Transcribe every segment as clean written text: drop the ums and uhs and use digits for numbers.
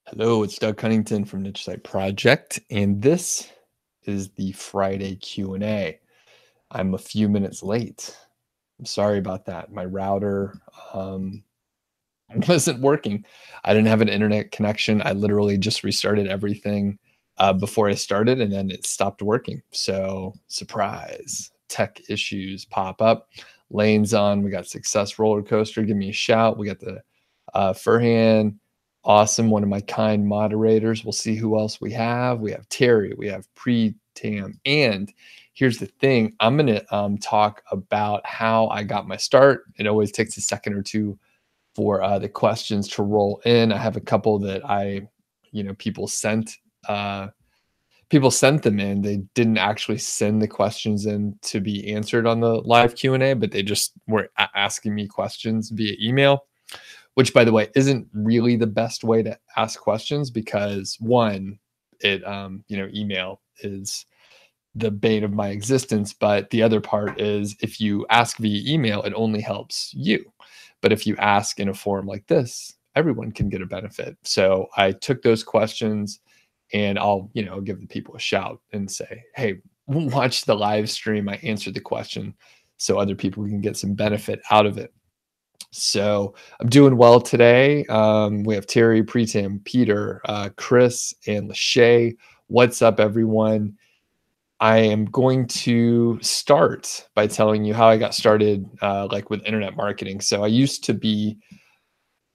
Hello, it's Doug Cunnington from Niche Site Project, and this is the Friday Q&A. I'm a few minutes late. I'm sorry about that. My router wasn't working. I didn't have an internet connection. I literally just restarted everything before I started, and then it stopped working. So, surprise, tech issues pop up. Lane's on. We got Success Roller Coaster. Give me a shout. We got the Furhan. Awesome. One of my kind moderators. We'll see who else we have. We have Terry. We have Pre-Tam. And here's the thing. I'm going to talk about how I got my start. It always takes a second or two for the questions to roll in. I have a couple that people sent them in. They didn't actually send the questions in to be answered on the live Q&A, but they just were asking me questions via email, which, by the way, isn't really the best way to ask questions because one, email is the bane of my existence. But the other part is if you ask via email, it only helps you. But if you ask in a forum like this, everyone can get a benefit. So I took those questions and I'll give the people a shout and say, hey, watch the live stream. I answered the question so other people can get some benefit out of it. So I'm doing well today. We have Terry, Pre-Tam, Peter, Chris, and Lachey. What's up, everyone? I am going to start by telling you how I got started with internet marketing. So I used to be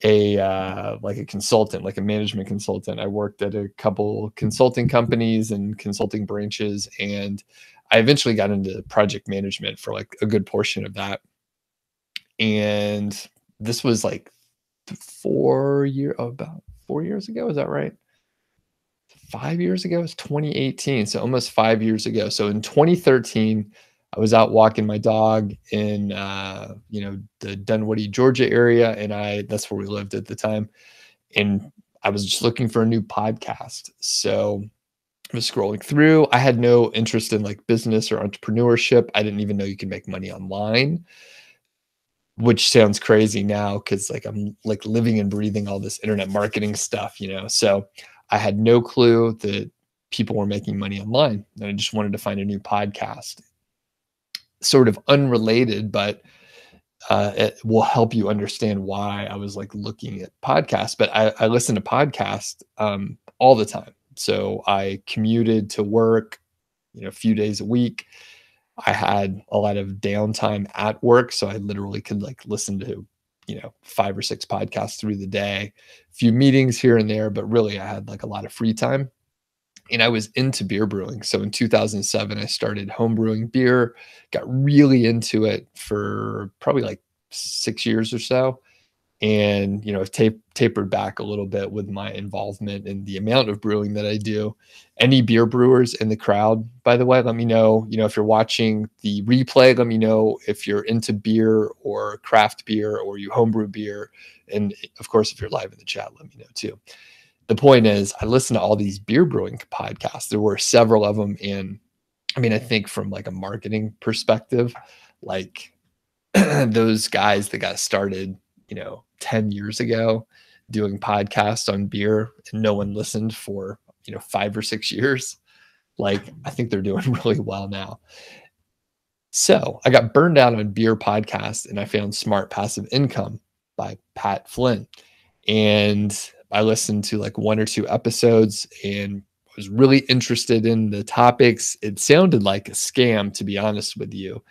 a consultant, like a management consultant. I worked at a couple consulting companies and consulting branches, and I eventually got into project management for like a good portion of that. And this was like about 4 years ago. Is that right? 5 years ago? It's 2018. So almost 5 years ago. So in 2013, I was out walking my dog in, the Dunwoody, Georgia area. And that's where we lived at the time. And I was just looking for a new podcast. So I was scrolling through. I had no interest in like business or entrepreneurship. I didn't even know you could make money online, which sounds crazy now because like I'm like living and breathing all this internet marketing stuff, So I had no clue that people were making money online. And I just wanted to find a new podcast. Sort of unrelated, but it will help you understand why I was like looking at podcasts. But I listen to podcasts all the time. So I commuted to work, a few days a week. I had a lot of downtime at work. So I literally could like listen to, 5 or 6 podcasts through the day, a few meetings here and there, but really I had like a lot of free time. And I was into beer brewing. So in 2007, I started home brewing beer, got really into it for probably like 6 years or so. And, I've tapered back a little bit with my involvement in the amount of brewing that I do. Any beer brewers in the crowd, by the way, let me know, if you're watching the replay, let me know if you're into beer or craft beer or you homebrew beer. And of course, if you're live in the chat, let me know too. The point is, I listen to all these beer brewing podcasts. There were several of them. And I think from like a marketing perspective, like those guys that got started, 10 years ago doing podcasts on beer and no one listened for, 5 or 6 years. Like, I think they're doing really well now. So I got burned out on beer podcasts and I found Smart Passive Income by Pat Flynn. And I listened to like 1 or 2 episodes and was really interested in the topics. It sounded like a scam, to be honest with you.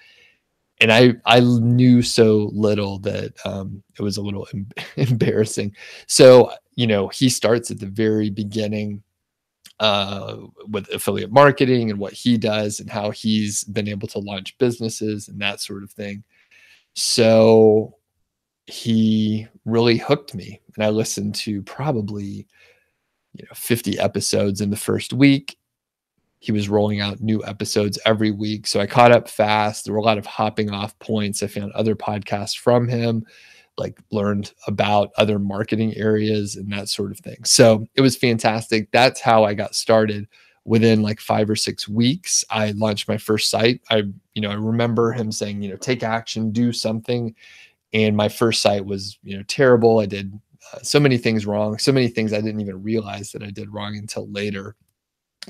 And I knew so little that it was a little embarrassing. So, he starts at the very beginning with affiliate marketing and what he does and how he's been able to launch businesses and that sort of thing. So he really hooked me. And I listened to probably, 50 episodes in the first week. He was rolling out new episodes every week. So I caught up fast. There were a lot of hopping off points. I found other podcasts from him, like learned about other marketing areas and that sort of thing. So it was fantastic. That's how I got started. Within like 5 or 6 weeks, I launched my first site. I remember him saying, take action, do something. And my first site was, terrible. I did so many things wrong, so many things I didn't even realize that I did wrong until later.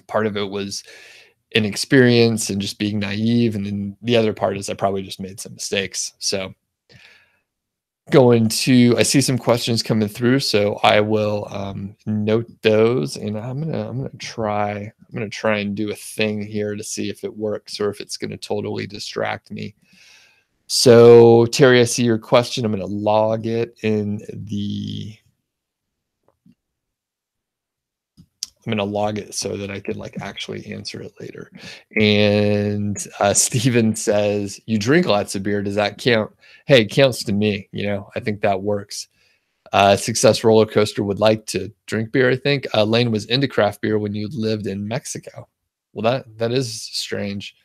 Part of it was inexperience and just being naive. And then the other part is I probably just made some mistakes. So I see some questions coming through, so I will note those, and I'm gonna try and do a thing here to see if it works or if it's gonna totally distract me. So Terry, I see your question. I'm gonna log it in the I'm gonna log it so that I could like actually answer it later. And Steven says, you drink lots of beer. Does that count? Hey, it counts to me. You know, I think that works. Success Roller Coaster would like to drink beer, I think. Lane was into craft beer when you lived in Mexico. Well, that is strange.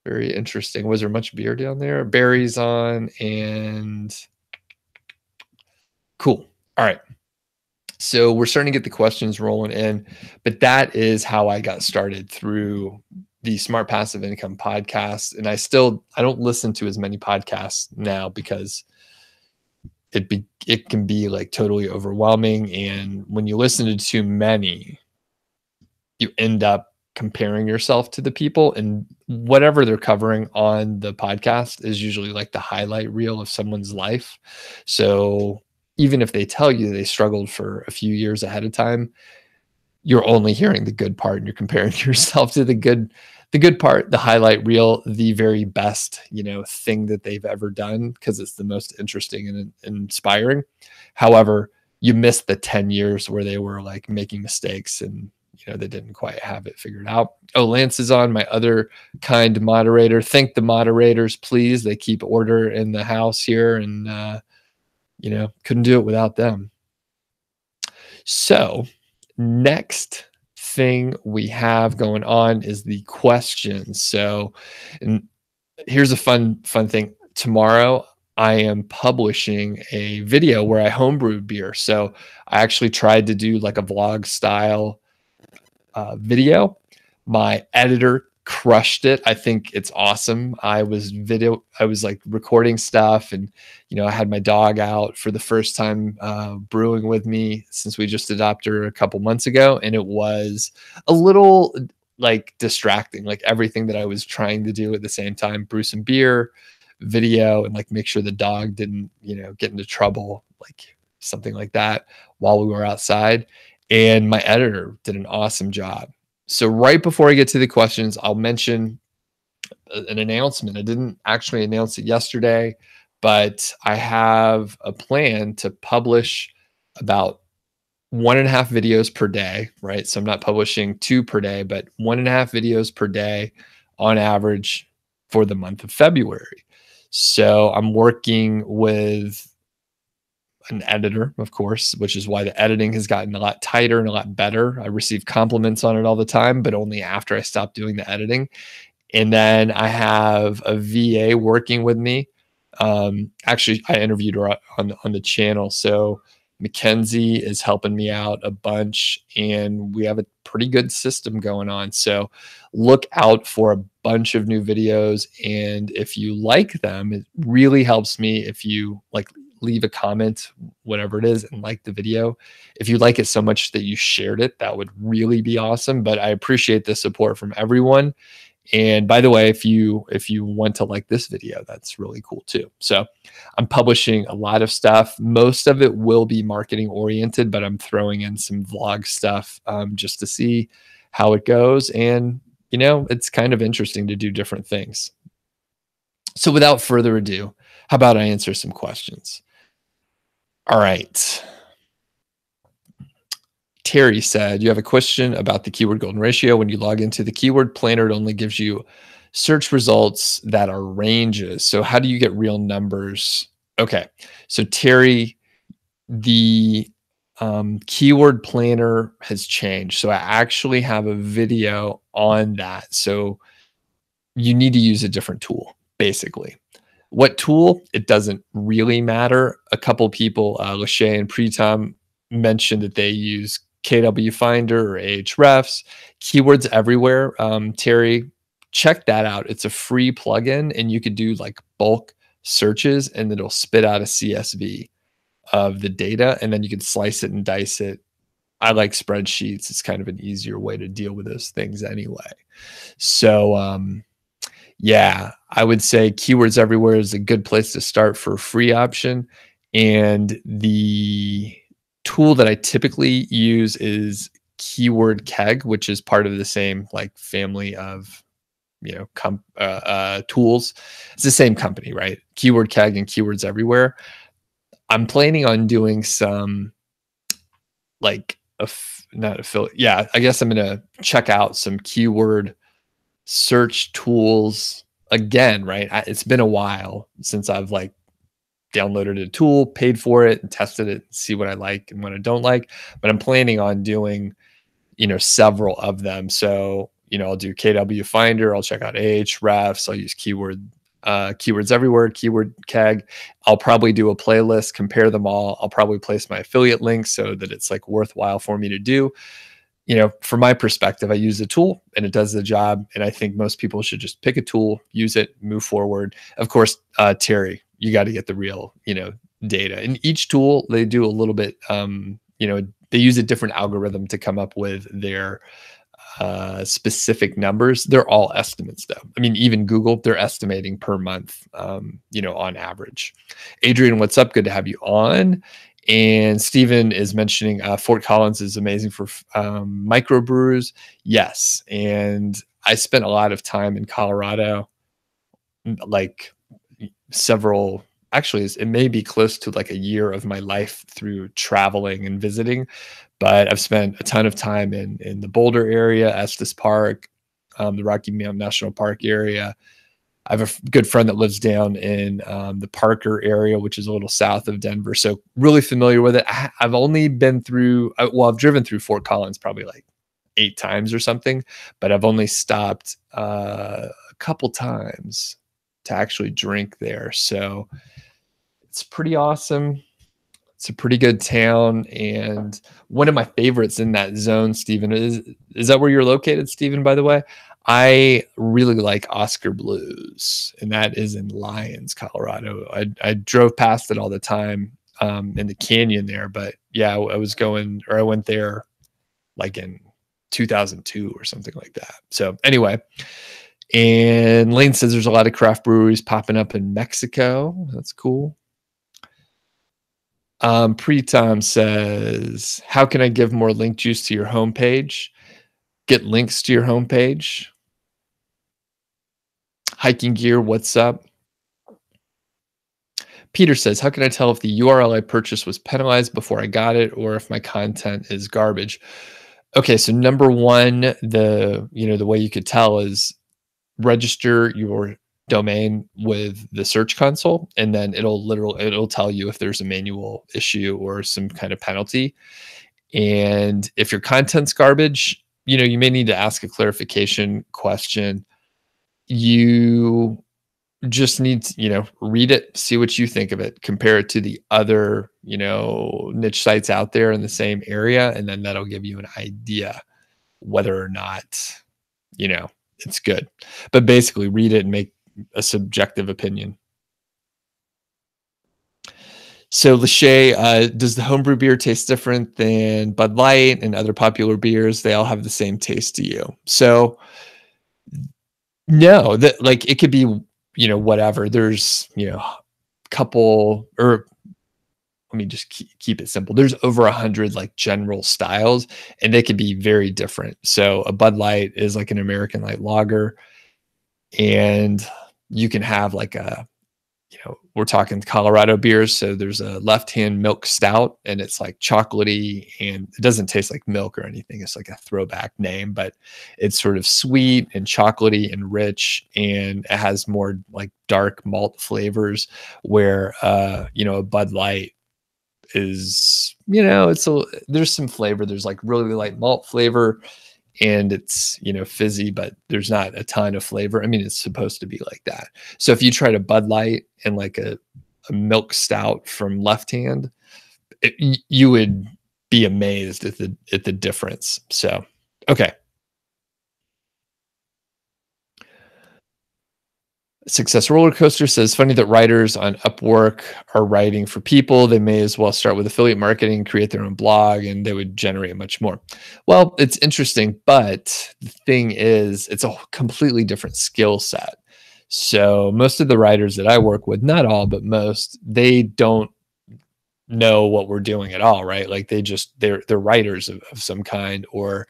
Very interesting. Was there much beer down there? Berries on and cool. All right. So we're starting to get the questions rolling in, but that is how I got started through the Smart Passive Income podcast. And I don't listen to as many podcasts now because it can be like totally overwhelming. And when you listen to too many, you end up comparing yourself to the people, and whatever they're covering on the podcast is usually like the highlight reel of someone's life. So even if they tell you they struggled for a few years ahead of time, you're only hearing the good part and you're comparing yourself to the good part, the highlight reel, the very best, thing that they've ever done because it's the most interesting and inspiring. However, you miss the 10 years where they were like making mistakes and they didn't quite have it figured out. Oh, Lance is on, my other kind moderator. Thank the moderators, please. They keep order in the house here, and couldn't do it without them. So next thing we have going on is the questions. So, and here's a fun thing. Tomorrow I am publishing a video where I homebrew beer. So I actually tried to do like a vlog style video. My editor crushed it. I think it's awesome. I was like recording stuff, and I had my dog out for the first time brewing with me since we just adopted her a couple months ago, and it was a little like distracting, like everything that I was trying to do at the same time: brew some beer, video, and like make sure the dog didn't get into trouble, like something like that while we were outside. And my editor did an awesome job. So right before I get to the questions, I'll mention an announcement. I didn't actually announce it yesterday, but I have a plan to publish about 1.5 videos per day, right? So I'm not publishing 2 per day, but 1.5 videos per day on average for the month of February. So I'm working with an editor, of course, which is why the editing has gotten a lot tighter and a lot better. I receive compliments on it all the time, but only after I stop doing the editing. And then I have a VA working with me. Actually, I interviewed her on the channel. So Mackenzie is helping me out a bunch, and we have a pretty good system going on. So look out for a bunch of new videos. And if you like them, it really helps me if you leave a comment, whatever it is, and like the video. If you like it so much that you shared it, that would really be awesome. But I appreciate the support from everyone. And by the way, if you want to like this video, that's really cool too. So I'm publishing a lot of stuff. Most of it will be marketing oriented, but I'm throwing in some vlog stuff just to see how it goes. And, it's kind of interesting to do different things. So without further ado, how about I answer some questions? All right. Terry said, you have a question about the keyword golden ratio. When you log into the keyword planner, it only gives you search results that are ranges. So how do you get real numbers? Okay. So Terry, the keyword planner has changed. So I actually have a video on that. So you need to use a different tool, basically. What tool? It doesn't really matter. A couple people, Lachey and Pritam, mentioned that they use KW Finder or Ahrefs. Keywords Everywhere. Terry, check that out. It's a free plugin, and you could do like bulk searches, and it'll spit out a CSV of the data, and then you can slice it and dice it. I like spreadsheets. It's kind of an easier way to deal with those things anyway. So, yeah, I would say Keywords Everywhere is a good place to start for a free option. And the tool that I typically use is Keyword Keg, which is part of the same like family of tools. It's the same company, right? Keyword Keg and Keywords Everywhere. I'm planning on doing some like not affiliate. Yeah, I guess I'm gonna check out some keyword search tools again, right? It's been a while since I've like downloaded a tool, paid for it, and tested it, see what I like and what I don't like. But I'm planning on doing, several of them. So, I'll do KW Finder, I'll check out Ahrefs, I'll use Keywords Everywhere, Keyword Keg. I'll probably do a playlist, compare them all. I'll probably place my affiliate links so that it's like worthwhile for me to do. From my perspective, I use the tool and it does the job. And I think most people should just pick a tool, use it, move forward. Of course, Terry, you got to get the real, data. And each tool, they do a little bit, they use a different algorithm to come up with their specific numbers. They're all estimates though. I mean, even Google, they're estimating per month, on average. Adrian, what's up? Good to have you on. And Stephen is mentioning Fort Collins is amazing for microbrews. Yes. And I spent a lot of time in Colorado, like actually, it may be close to like a year of my life through traveling and visiting, but I've spent a ton of time in the Boulder area, Estes Park, the Rocky Mountain National Park area. I have a good friend that lives down in the Parker area, which is a little south of Denver. So really familiar with it. I've only been through, I've driven through Fort Collins probably like 8 times or something, but I've only stopped a couple times to actually drink there. So it's pretty awesome. It's a pretty good town. And one of my favorites in that zone, Stephen, is that where you're located, Stephen, by the way? I really like Oscar Blues, and that is in Lyons, Colorado. I drove past it all the time in the canyon there. But yeah, I went there like in 2002 or something like that. So anyway, and Lane says there's a lot of craft breweries popping up in Mexico. That's cool. Pre-Tom says, how can I give more link juice to your homepage? Get links to your homepage. Hiking Gear, what's up? Peter says, how can I tell if the URL I purchased was penalized before I got it or if my content is garbage? Okay, so number one, the way you could tell is register your domain with the Search Console, and then it'll tell you if there's a manual issue or some kind of penalty. And if your content's garbage, you may need to ask a clarification question. You just need to, read it, see what you think of it, compare it to the other, niche sites out there in the same area, and then that'll give you an idea whether or not, it's good. But basically read it and make a subjective opinion. So Lachey, does the homebrew beer taste different than Bud Light and other popular beers? They all have the same taste to you. So no, that like it could be, whatever. There's, couple, or let me just keep it simple. There's over 100 like general styles, and they could be very different. So a Bud Light is like an American light lager, and you can have like we're talking Colorado beers. So there's a left-hand milk stout, and it's like chocolatey, and it doesn't taste like milk or anything. It's like a throwback name, but it's sort of sweet and chocolatey and rich, and it has more like dark malt flavors, where a Bud Light is, there's some flavor. There's like really light malt flavor, and it's, fizzy, but there's not a ton of flavor. I mean, it's supposed to be like that. So if you try to Bud Light and like a milk stout from Left Hand, you would be amazed at the difference. So, okay. Success Roller Coaster says, funny that writers on Upwork are writing for people. They may as well start with affiliate marketing, create their own blog, and they would generate much more. Well, it's interesting, but the thing is, it's a completely different skill set. So most of the writers that I work with, not all, but most, they don't know what we're doing at all, right? Like they're writers of some kind, or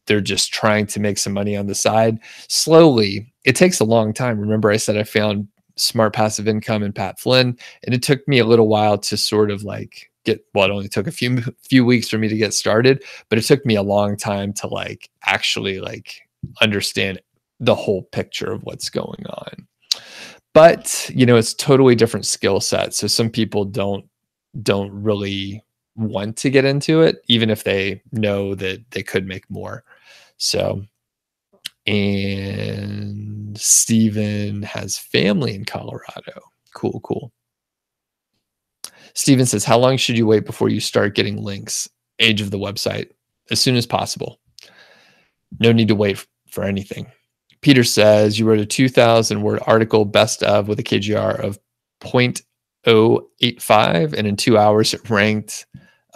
they're just trying to make some money on the side slowly. It takes a long time. Remember, I said I found Smart Passive Income and Pat Flynn, and it took me a little while to sort of like well, it only took a few weeks for me to get started, but it took me a long time to like actually like understand the whole picture of what's going on. But, it's totally different skill set. So some people don't really want to get into it, even if they know that they could make more. So, and Steven has family in Colorado. Cool, cool. Steven says, how long should you wait before you start getting links? Age of the website, as soon as possible. No need to wait for anything. Peter says, you wrote a 2,000 word article, best of, with a KGR of 0.085, and in 2 hours it ranked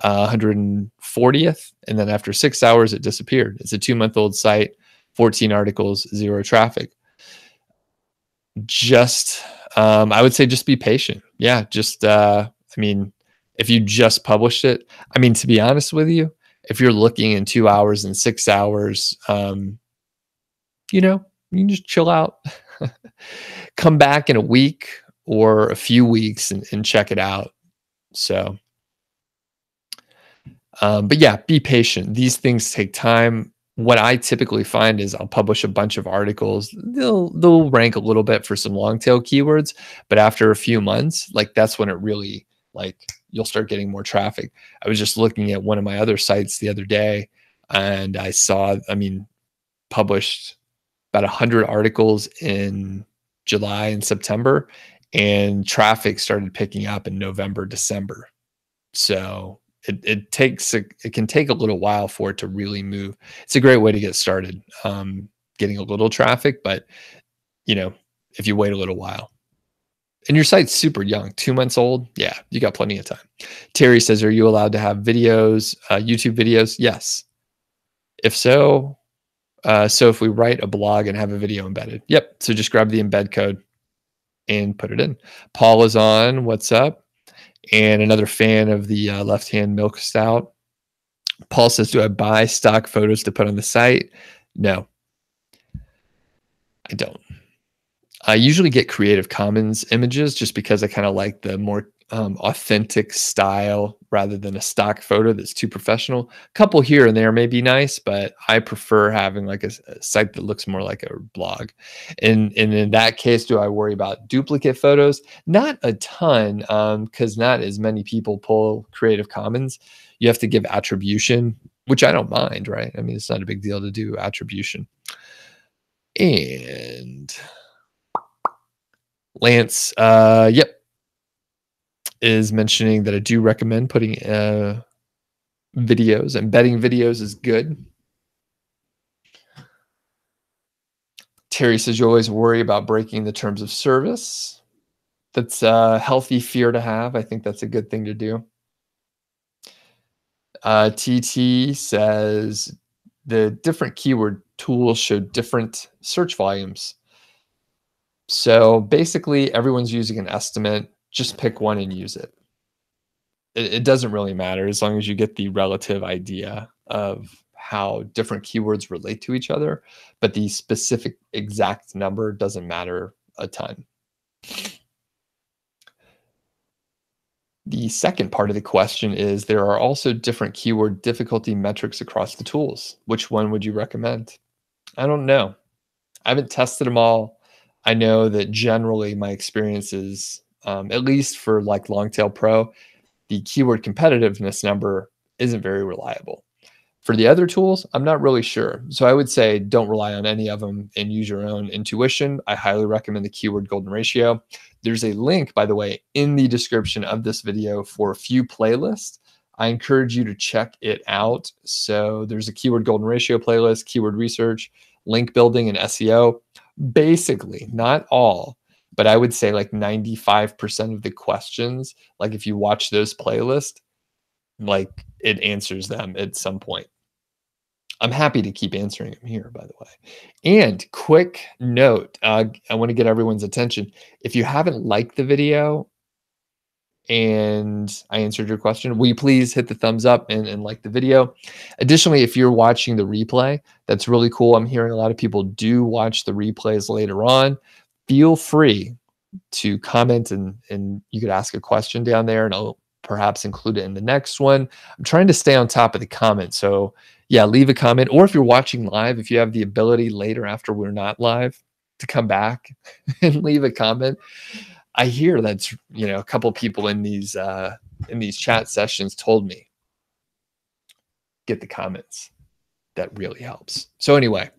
140th, and then after 6 hours it disappeared. It's a 2-month-old site, 14 articles, 0 traffic. Just I would say just be patient. Yeah, just if you just published it, to be honest with you, if you're looking in 2 hours and 6 hours, you can just chill out. Come back in a week or a few weeks and check it out. So but yeah, be patient. These things take time. What I typically find is I'll publish a bunch of articles. They'll rank a little bit for some long tail keywords, but after a few months, like that's when it really, like, you'll start getting more traffic. I was just looking at one of my other sites the other day, and I saw, published about 100 articles in July and September, and traffic started picking up in November, December. So it can take a little while for it to really move. It's a great way to get started, getting a little traffic, but if you wait a little while. And your site's super young, 2 months old, yeah, you got plenty of time. Terry says, are you allowed to have videos, YouTube videos? Yes. If so, if we write a blog and have a video embedded, yep. So just grab the embed code and put it in. Paul is on. What's up? And another fan of the left-hand milk stout. Paul says, do I buy stock photos to put on the site? No, I don't. I usually get Creative Commons images just because I kind of like the more authentic style rather than a stock photo that's too professional. A couple here and there may be nice, but I prefer having like a site that looks more like a blog. And in that case, do I worry about duplicate photos? Not a ton, because not as many people pull Creative Commons. You have to give attribution, which I don't mind, right? It's not a big deal to do attribution. And Lance, yep, is mentioning that I do recommend putting videos. Embedding videos is good. Terry says, you always worry about breaking the terms of service. That's a healthy fear to have. I think that's a good thing to do. TT says, the different keyword tools show different search volumes. So basically, everyone's using an estimate. Just pick one and use it. It doesn't really matter as long as you get the relative idea of how different keywords relate to each other, but the specific exact number doesn't matter a ton. The second part of the question is, there are also different keyword difficulty metrics across the tools. Which one would you recommend? I don't know. I haven't tested them all. I know that generally my experience is, at least for like Longtail Pro, the keyword competitiveness number isn't very reliable. For the other tools, I'm not really sure. So I would say don't rely on any of them and use your own intuition. I highly recommend the keyword golden ratio. There's a link, by the way, in the description of this video for a few playlists. I encourage you to check it out. So there's a keyword golden ratio playlist, keyword research, link building, and SEO. Basically, not all, but I would say like 95% of the questions, like if you watch those playlists, like it answers them at some point. I'm happy to keep answering them here, by the way. And quick note, I want to get everyone's attention. If you haven't liked the video and I answered your question, will you please hit the thumbs up and like the video? Additionally, if you're watching the replay, that's really cool. I'm hearing a lot of people do watch the replays later on. Feel free to comment and you could ask a question down there and I'll perhaps include it in the next one. I'm trying to stay on top of the comments. So yeah, leave a comment. Or if you're watching live, if you have the ability later after we're not live to come back and leave a comment. I hear that's, you know, a couple people in these chat sessions told me, get the comments. That really helps. So anyway,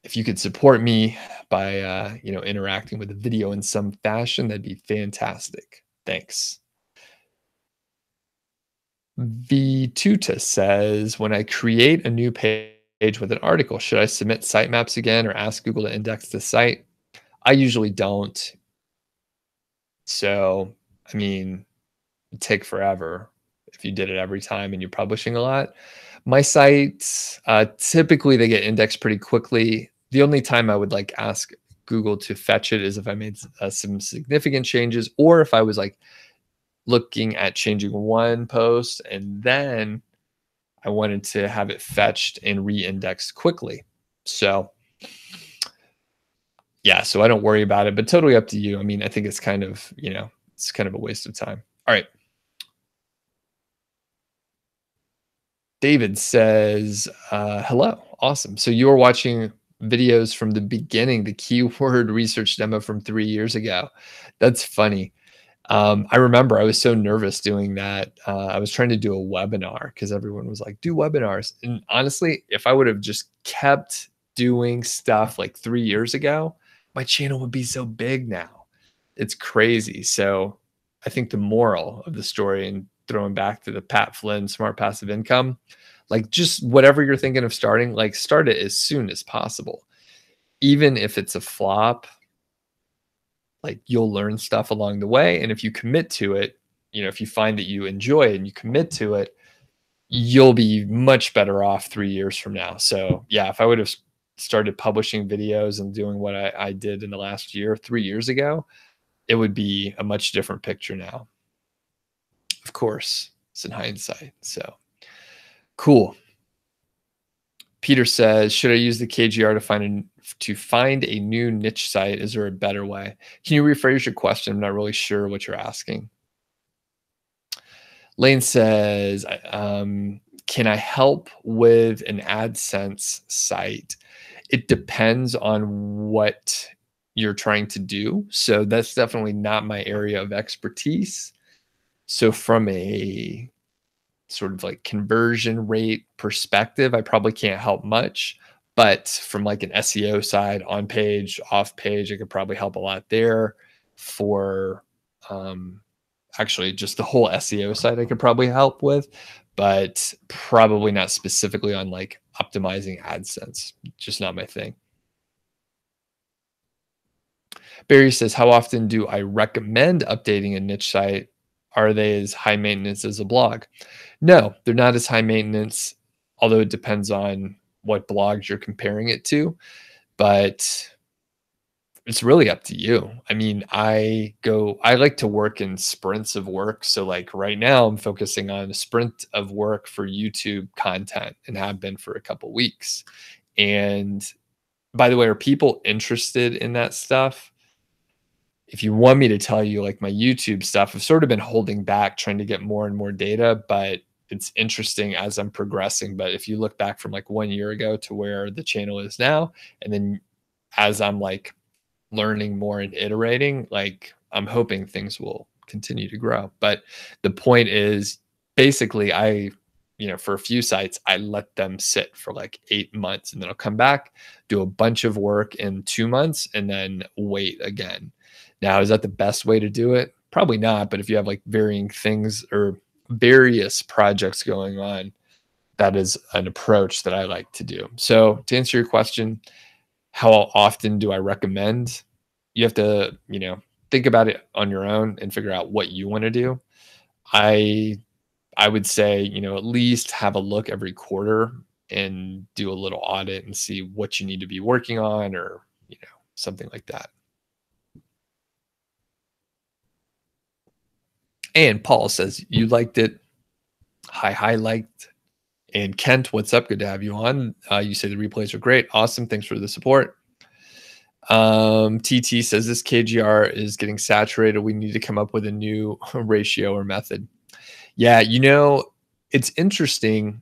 if you could support me by, you know, interacting with the video in some fashion, that'd be fantastic. Thanks. Vituta says, when I create a new page with an article, should I submit sitemaps again or ask Google to index the site? I usually don't. So, I mean, it'd take forever if you did it every time and you're publishing a lot. My sites, typically they get indexed pretty quickly. The only time I would like ask Google to fetch it is if I made some significant changes, or if I was like looking at changing one post and then I wanted to have it fetched and re-indexed quickly. So yeah, so I don't worry about it, but totally up to you. I mean, I think it's kind of, you know, it's kind of a waste of time. All right. David says, hello. Awesome. So you were watching videos from the beginning, the keyword research demo from 3 years ago. That's funny. I remember I was so nervous doing that. I was trying to do a webinar because everyone was like, do webinars. And honestly, if I would have just kept doing stuff like 3 years ago, my channel would be so big now. It's crazy. So I think the moral of the story, and throwing back to the Pat Flynn Smart Passive Income, like just whatever you're thinking of starting, like start it as soon as possible. Even if it's a flop, like you'll learn stuff along the way. And if you commit to it, you know, if you find that you enjoy it and you commit to it, you'll be much better off 3 years from now. So yeah, if I would have started publishing videos and doing what I did in the last year, 3 years ago, it would be a much different picture now. Of course, it's in hindsight. So cool. Peter says, should I use the KGR to find a new niche site? Is there a better way? Can you rephrase your question? I'm not really sure what you're asking. Lane says, can I help with an AdSense site? It depends on what you're trying to do. So that's definitely not my area of expertise. So from a sort of like conversion rate perspective, I probably can't help much. But from like an SEO side, on page, off page, I could probably help a lot there. For actually just the whole SEO side, I could probably help with, but probably not specifically on like optimizing AdSense. Just not my thing. Barry says, how often do I recommend updating a niche site? Are they as high maintenance as a blog? No, they're not as high maintenance, although it depends on what blogs you're comparing it to, but it's really up to you. I mean, I like to work in sprints of work. So like right now I'm focusing on a sprint of work for YouTube content and have been for a couple weeks. And by the way, are people interested in that stuff? If you want me to tell you, like my YouTube stuff, I've sort of been holding back, trying to get more and more data, but it's interesting as I'm progressing. But if you look back from like 1 year ago to where the channel is now, and then as I'm like learning more and iterating, like I'm hoping things will continue to grow. But the point is basically you know, for a few sites, I let them sit for like 8 months and then I'll come back, do a bunch of work in 2 months and then wait again. Now, is that the best way to do it? Probably not. But if you have like varying things or various projects going on, that is an approach that I like to do. So to answer your question, how often do I recommend? you have to, think about it on your own and figure out what you want to do. I I would say, at least have a look every quarter and do a little audit and see what you need to be working on, or, something like that. And Paul says, you liked it. Hi, liked. And Kent, what's up? Good to have you on. You say the replays are great. Awesome. Thanks for the support. TT says this KGR is getting saturated. We need to come up with a new ratio or method. Yeah, it's interesting.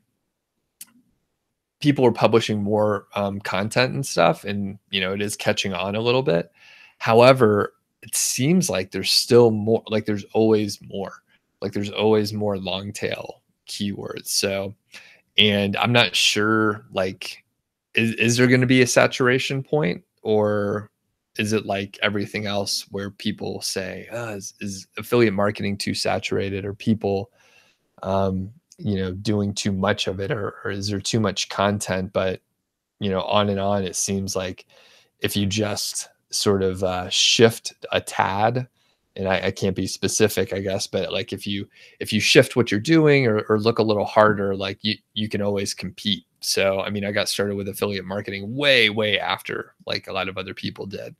People are publishing more content and stuff, and it is catching on a little bit. However, it seems like there's still more, like there's always more, long tail keywords. So, and I'm not sure, like, is there going to be a saturation point, or is it like everything else where people say, is affiliate marketing too saturated, or people, doing too much of it, or is there too much content? But, on and on, it seems like if you just sort of shift a tad, and I can't be specific, I guess, but like if you shift what you're doing, or look a little harder, like you can always compete. So, I mean, I got started with affiliate marketing way after like a lot of other people did,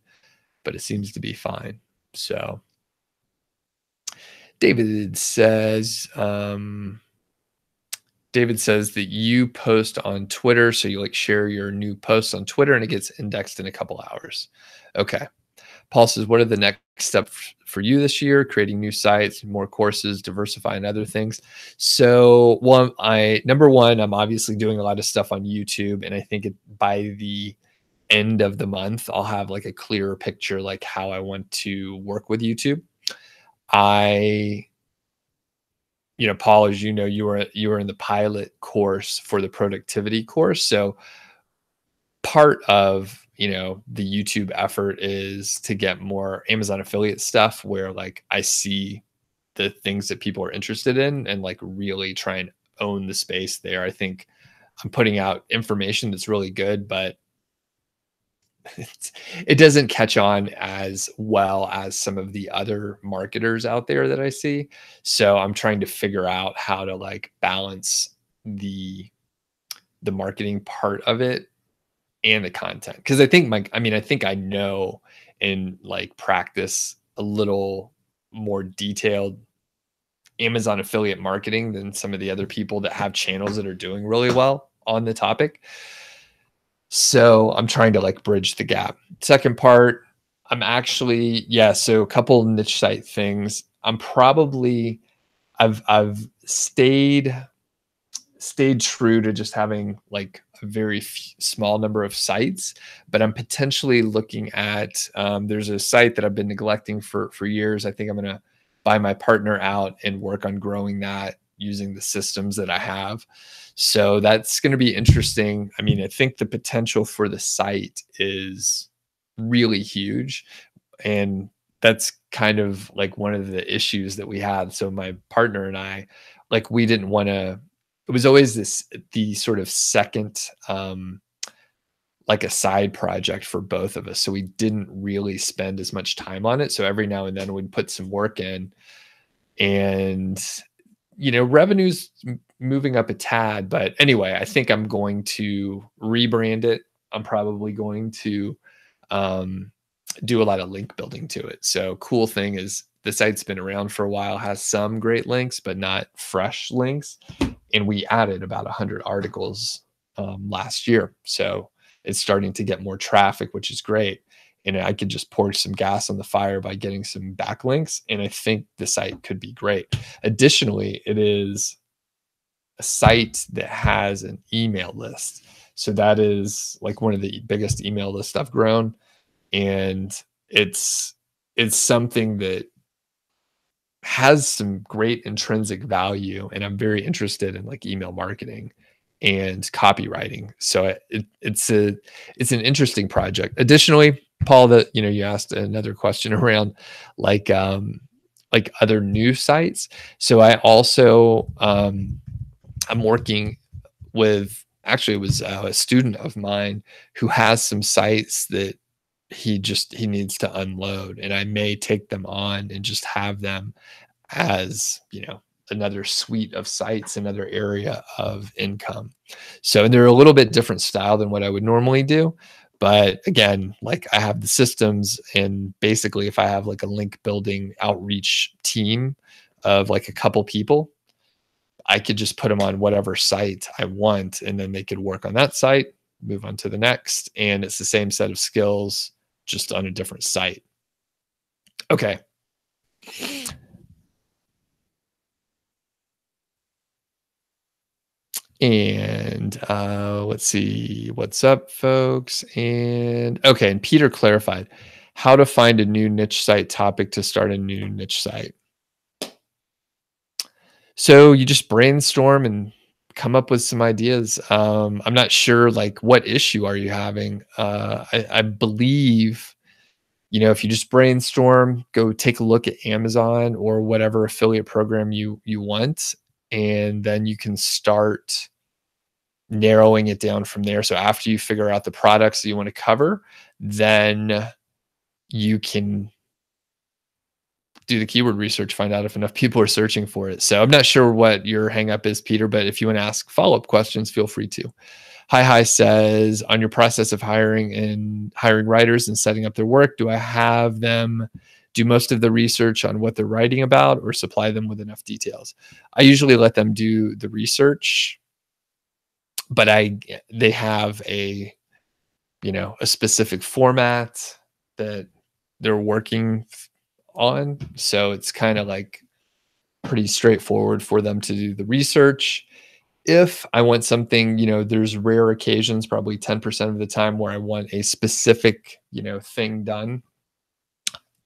but it seems to be fine. So David says, that you post on Twitter. So you like share your new posts on Twitter and it gets indexed in a couple hours. Okay. Paul says, what are the next steps for you this year? Creating new sites, more courses, diversifying other things. So number one, I'm obviously doing a lot of stuff on YouTube. And I think by the end of the month, I'll have like a clearer picture, like how I want to work with YouTube. Paul, as you know, you were in the pilot course for the productivity course. So part of, the YouTube effort is to get more Amazon affiliate stuff where like I see the things that people are interested in and like really try and own the space there. I think I'm putting out information that's really good, but it doesn't catch on as well as some of the other marketers out there that I see. So I'm trying to figure out how to like balance the marketing part of it and the content. Because I think I know and like practice a little more detailed Amazon affiliate marketing than some of the other people that have channels that are doing really well on the topic. So I'm trying to like bridge the gap. Second part, so a couple niche site things. I've stayed true to just having like a very small number of sites, but I'm potentially looking at, there's a site that I've been neglecting for years. I think I'm going to buy my partner out and work on growing that using the systems that I have. So that's going to be interesting. I mean, I think the potential for the site is really huge. And that's kind of like one of the issues that we had. So my partner and I, like, we didn't want to, it was always the sort of second, like a side project for both of us. So we didn't really spend as much time on it. So every now and then we'd put some work in, and, revenue's moving up a tad. But anyway, I think I'm going to rebrand it. I'm probably going to do a lot of link building to it. So cool thing is the site's been around for a while, has some great links, but not fresh links. And we added about 100 articles last year. So it's starting to get more traffic, which is great. And I could just pour some gas on the fire by getting some backlinks. And I think the site could be great. Additionally, it is a site that has an email list. So that is like one of the biggest email lists I've grown. And it's something that has some great intrinsic value. And I'm very interested in like email marketing and copywriting. So it's an interesting project. Additionally, Paul, that you asked another question around like other new sites. So I also I'm working with, actually it was a student of mine who has some sites that he needs to unload, and I may take them on and just have them as, another suite of sites, another area of income. So they're a little bit different style than what I would normally do. But again, like I have the systems, and basically if I have like a link building outreach team of like a couple people, I could just put them on whatever site I want, and then they could work on that site, move on to the next. And it's the same set of skills, just on a different site. Okay. And let's see, what's up, folks? And okay, and Peter clarified how to find a new niche site topic to start a new niche site. So you just brainstorm and come up with some ideas. I'm not sure, like, what issue are you having? I believe, if you just brainstorm, go take a look at Amazon or whatever affiliate program you want, and then you can start narrowing it down from there. So after you figure out the products that you want to cover, then you can do the keyword research, find out if enough people are searching for it. So I'm not sure what your hang up is, Peter, but if you want to ask follow-up questions, feel free to. Hi says, on your process of hiring writers and setting up their work, do I have them do most of the research on what they're writing about, or supply them with enough details? I usually let them do the research, but they have a specific format that they're working on. So it's kind of like pretty straightforward for them to do the research. If I want something, there's rare occasions, probably 10% of the time, where I want a specific, thing done.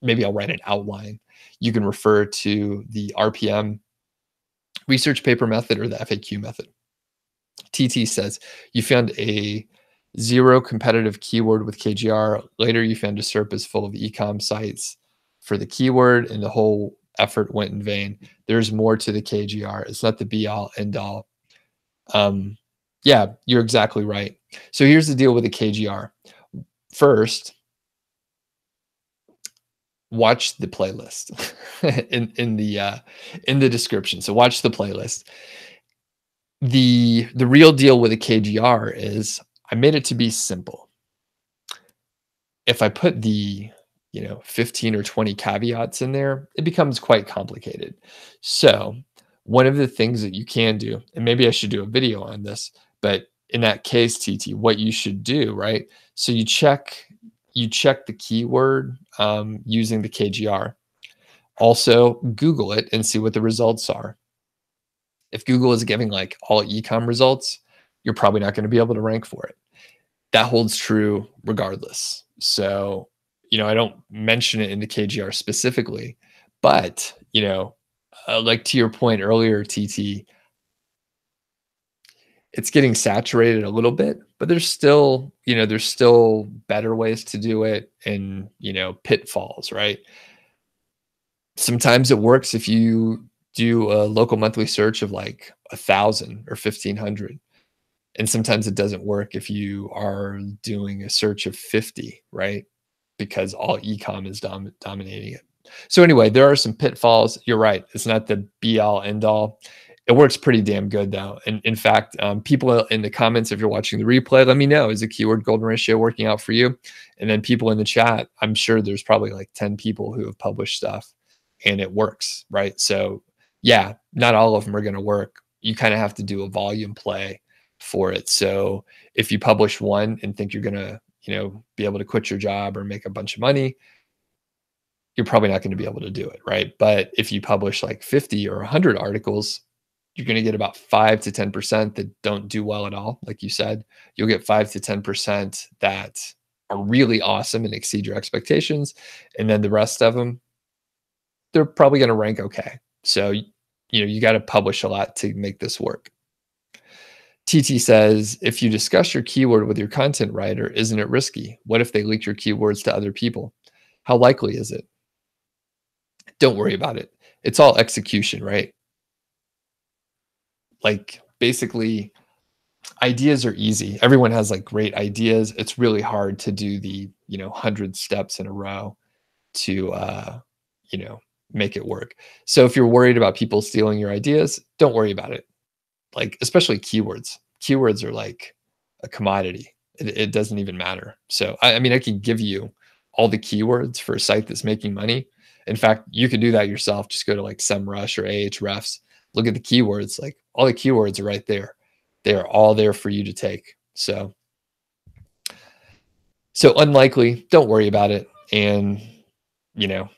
Maybe I'll write an outline. You can refer to the RPM research paper method or the FAQ method. TT says, you found a 0 competitive keyword with KGR. Later, you found a SERP is full of ecom sites for the keyword, and the whole effort went in vain. There's more to the KGR. It's not the be all end all. Yeah, you're exactly right. So here's the deal with the KGR. First, watch the playlist in the description. So watch the playlist. The real deal with a KGR is I made it to be simple. If I put the 15 or 20 caveats in there, it becomes quite complicated. So one of the things that you can do, and maybe I should do a video on this, but in that case, TT, what you should do, right? So you check the keyword using the KGR. Also, Google it and see what the results are. If Google is giving like all ecom results, you're probably not going to be able to rank for it. That holds true regardless. So, I don't mention it in the KGR specifically, but, like to your point earlier, TT, it's getting saturated a little bit, but there's still better ways to do it, and, pitfalls, right? Sometimes it works if you do a local monthly search of like 1,000 or 1,500. And sometimes it doesn't work if you are doing a search of 50, right? Because all ecom is dominating it. So anyway, there are some pitfalls. You're right. It's not the be all end all. It works pretty damn good though. And in fact, people in the comments, if you're watching the replay, let me know, is the keyword golden ratio working out for you? And then people in the chat, I'm sure there's probably like 10 people who have published stuff and it works, right? So yeah, not all of them are going to work. You kind of have to do a volume play for it. So if you publish one and think you're going to, be able to quit your job or make a bunch of money, you're probably not going to be able to do it, right? But if you publish like 50 or 100 articles, you're going to get about 5 to 10% that don't do well at all. Like you said, you'll get 5 to 10% that are really awesome and exceed your expectations. And then the rest of them, they're probably going to rank okay. So, you got to publish a lot to make this work. TT says, if you discuss your keyword with your content writer, isn't it risky? What if they leak your keywords to other people? How likely is it? Don't worry about it. It's all execution, right? Like basically Ideas are easy. Everyone has like great ideas. It's really hard to do the, 100 steps in a row to, you know, make it work. So if you're worried about people stealing your ideas, don't worry about it. Like, especially keywords. Keywords are like a commodity. It doesn't even matter. So, I mean, I could give you all the keywords for a site that's making money. In fact, you could do that yourself. Just go to like SEMrush or Ahrefs, look at the keywords. Like all the keywords are right there. They are all there for you to take. So unlikely, don't worry about it. And, you know,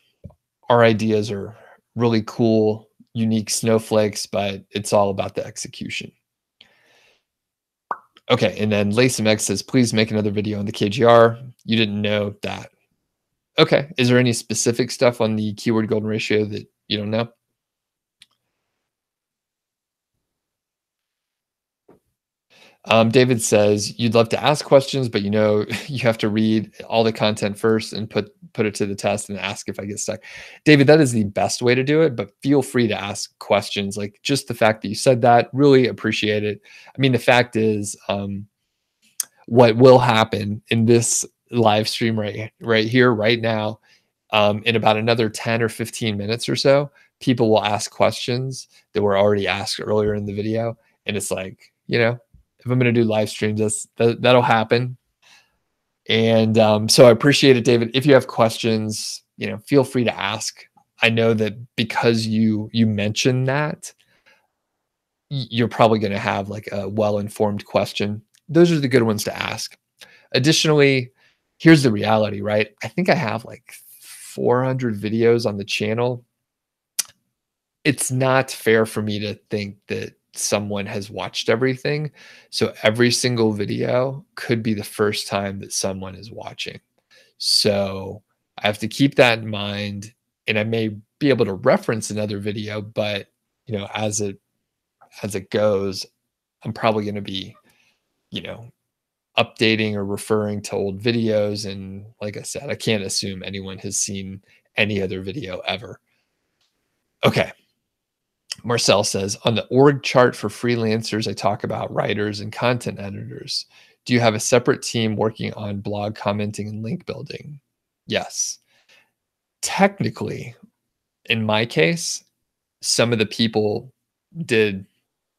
our ideas are really cool, unique snowflakes, but it's all about the execution. Okay, and then Lasem X says, please make another video on the KGR. You didn't know that. Okay, is there any specific stuff on the keyword golden ratio that you don't know? David says, you'd love to ask questions, but you have to read all the content first and put it to the test and ask if I get stuck. David, that is the best way to do it, but feel free to ask questions. Like just the fact that you said that, really appreciate it. I mean, the fact is, what will happen in this live stream right here, right now, in about another 10 or 15 minutes or so, people will ask questions that were already asked earlier in the video. And it's like, if I'm going to do live streams, that'll happen. And so I appreciate it, David. If you have questions, feel free to ask. I know that because you mentioned that, you're probably going to have like a well-informed question. Those are the good ones to ask. Additionally, here's the reality, right? I think I have like 400 videos on the channel. It's not fair for me to think that someone has watched everything. So every single video could be the first time that someone is watching. So I have to keep that in mind, and I may be able to reference another video, but as it goes, I'm probably going to be, updating or referring to old videos. And like I said, I can't assume anyone has seen any other video ever. Okay. Marcel says, on the org chart for freelancers, I talk about writers and content editors. Do you have a separate team working on blog commenting and link building? Yes. Technically, in my case, some of the people did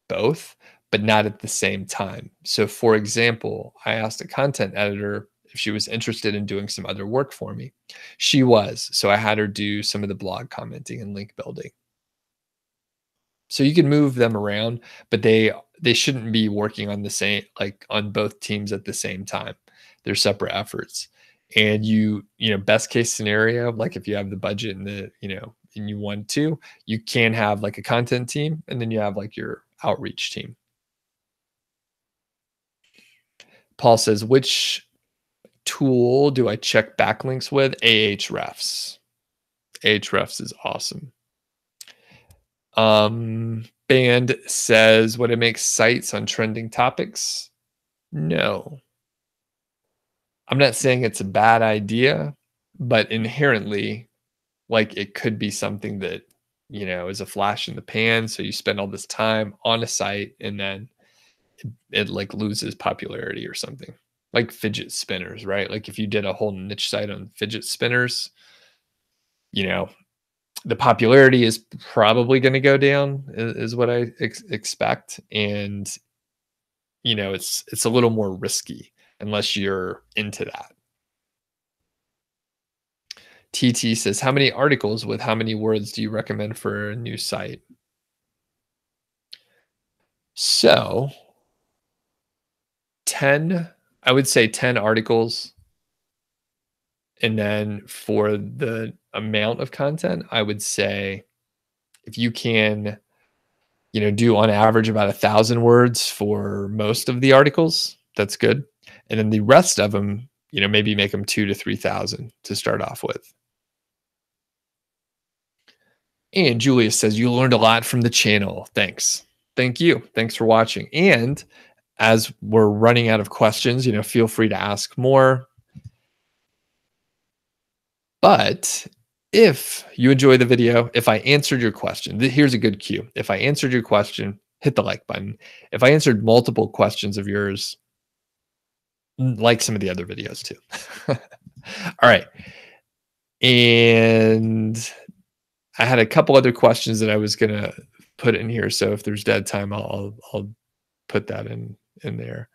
both, but not at the same time. So for example, I asked a content editor if she was interested in doing some other work for me. She was. So I had her do some of the blog commenting and link building. So you can move them around, but they shouldn't be working on the same, like on both teams at the same time. They're separate efforts. And best case scenario, like if you have the budget and and you want to, you can have like a content team, and then you have like your outreach team. Paul says, which tool do I check backlinks with? Ahrefs. Ahrefs is awesome. Band says, would it make sites on trending topics? No. I'm not saying it's a bad idea, but inherently, like it could be something that, is a flash in the pan. So you spend all this time on a site and then it like loses popularity or something. Like fidget spinners, right? Like if you did a whole niche site on fidget spinners, the popularity is probably going to go down, is what I expect. And, it's a little more risky unless you're into that. TT says, how many articles with how many words do you recommend for a new site? So 10, I would say 10 articles. And then for the amount of content, I would say if you can, do on average about 1,000 words for most of the articles, that's good. And then the rest of them, maybe make them 2,000 to 3,000 to start off with. And Julius says, you learned a lot from the channel. Thanks. Thank you. Thanks for watching. And as we're running out of questions, feel free to ask more. But if you enjoy the video, if I answered your question, here's a good cue. If I answered your question, hit the like button. If I answered multiple questions of yours, like some of the other videos too. All right. And I had a couple other questions that I was going to put in here. So if there's dead time, I'll put that in there.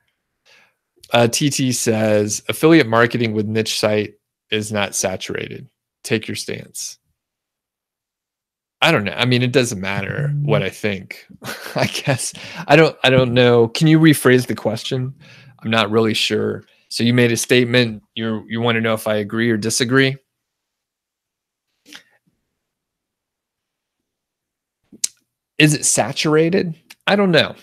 TT says, affiliate marketing with niche site is not saturated. Take your stance. I don't know. I mean, it doesn't matter what I think. I guess I don't know. Can you rephrase the question? I'm not really sure. So you made a statement. You want to know if I agree or disagree? Is it saturated? I don't know.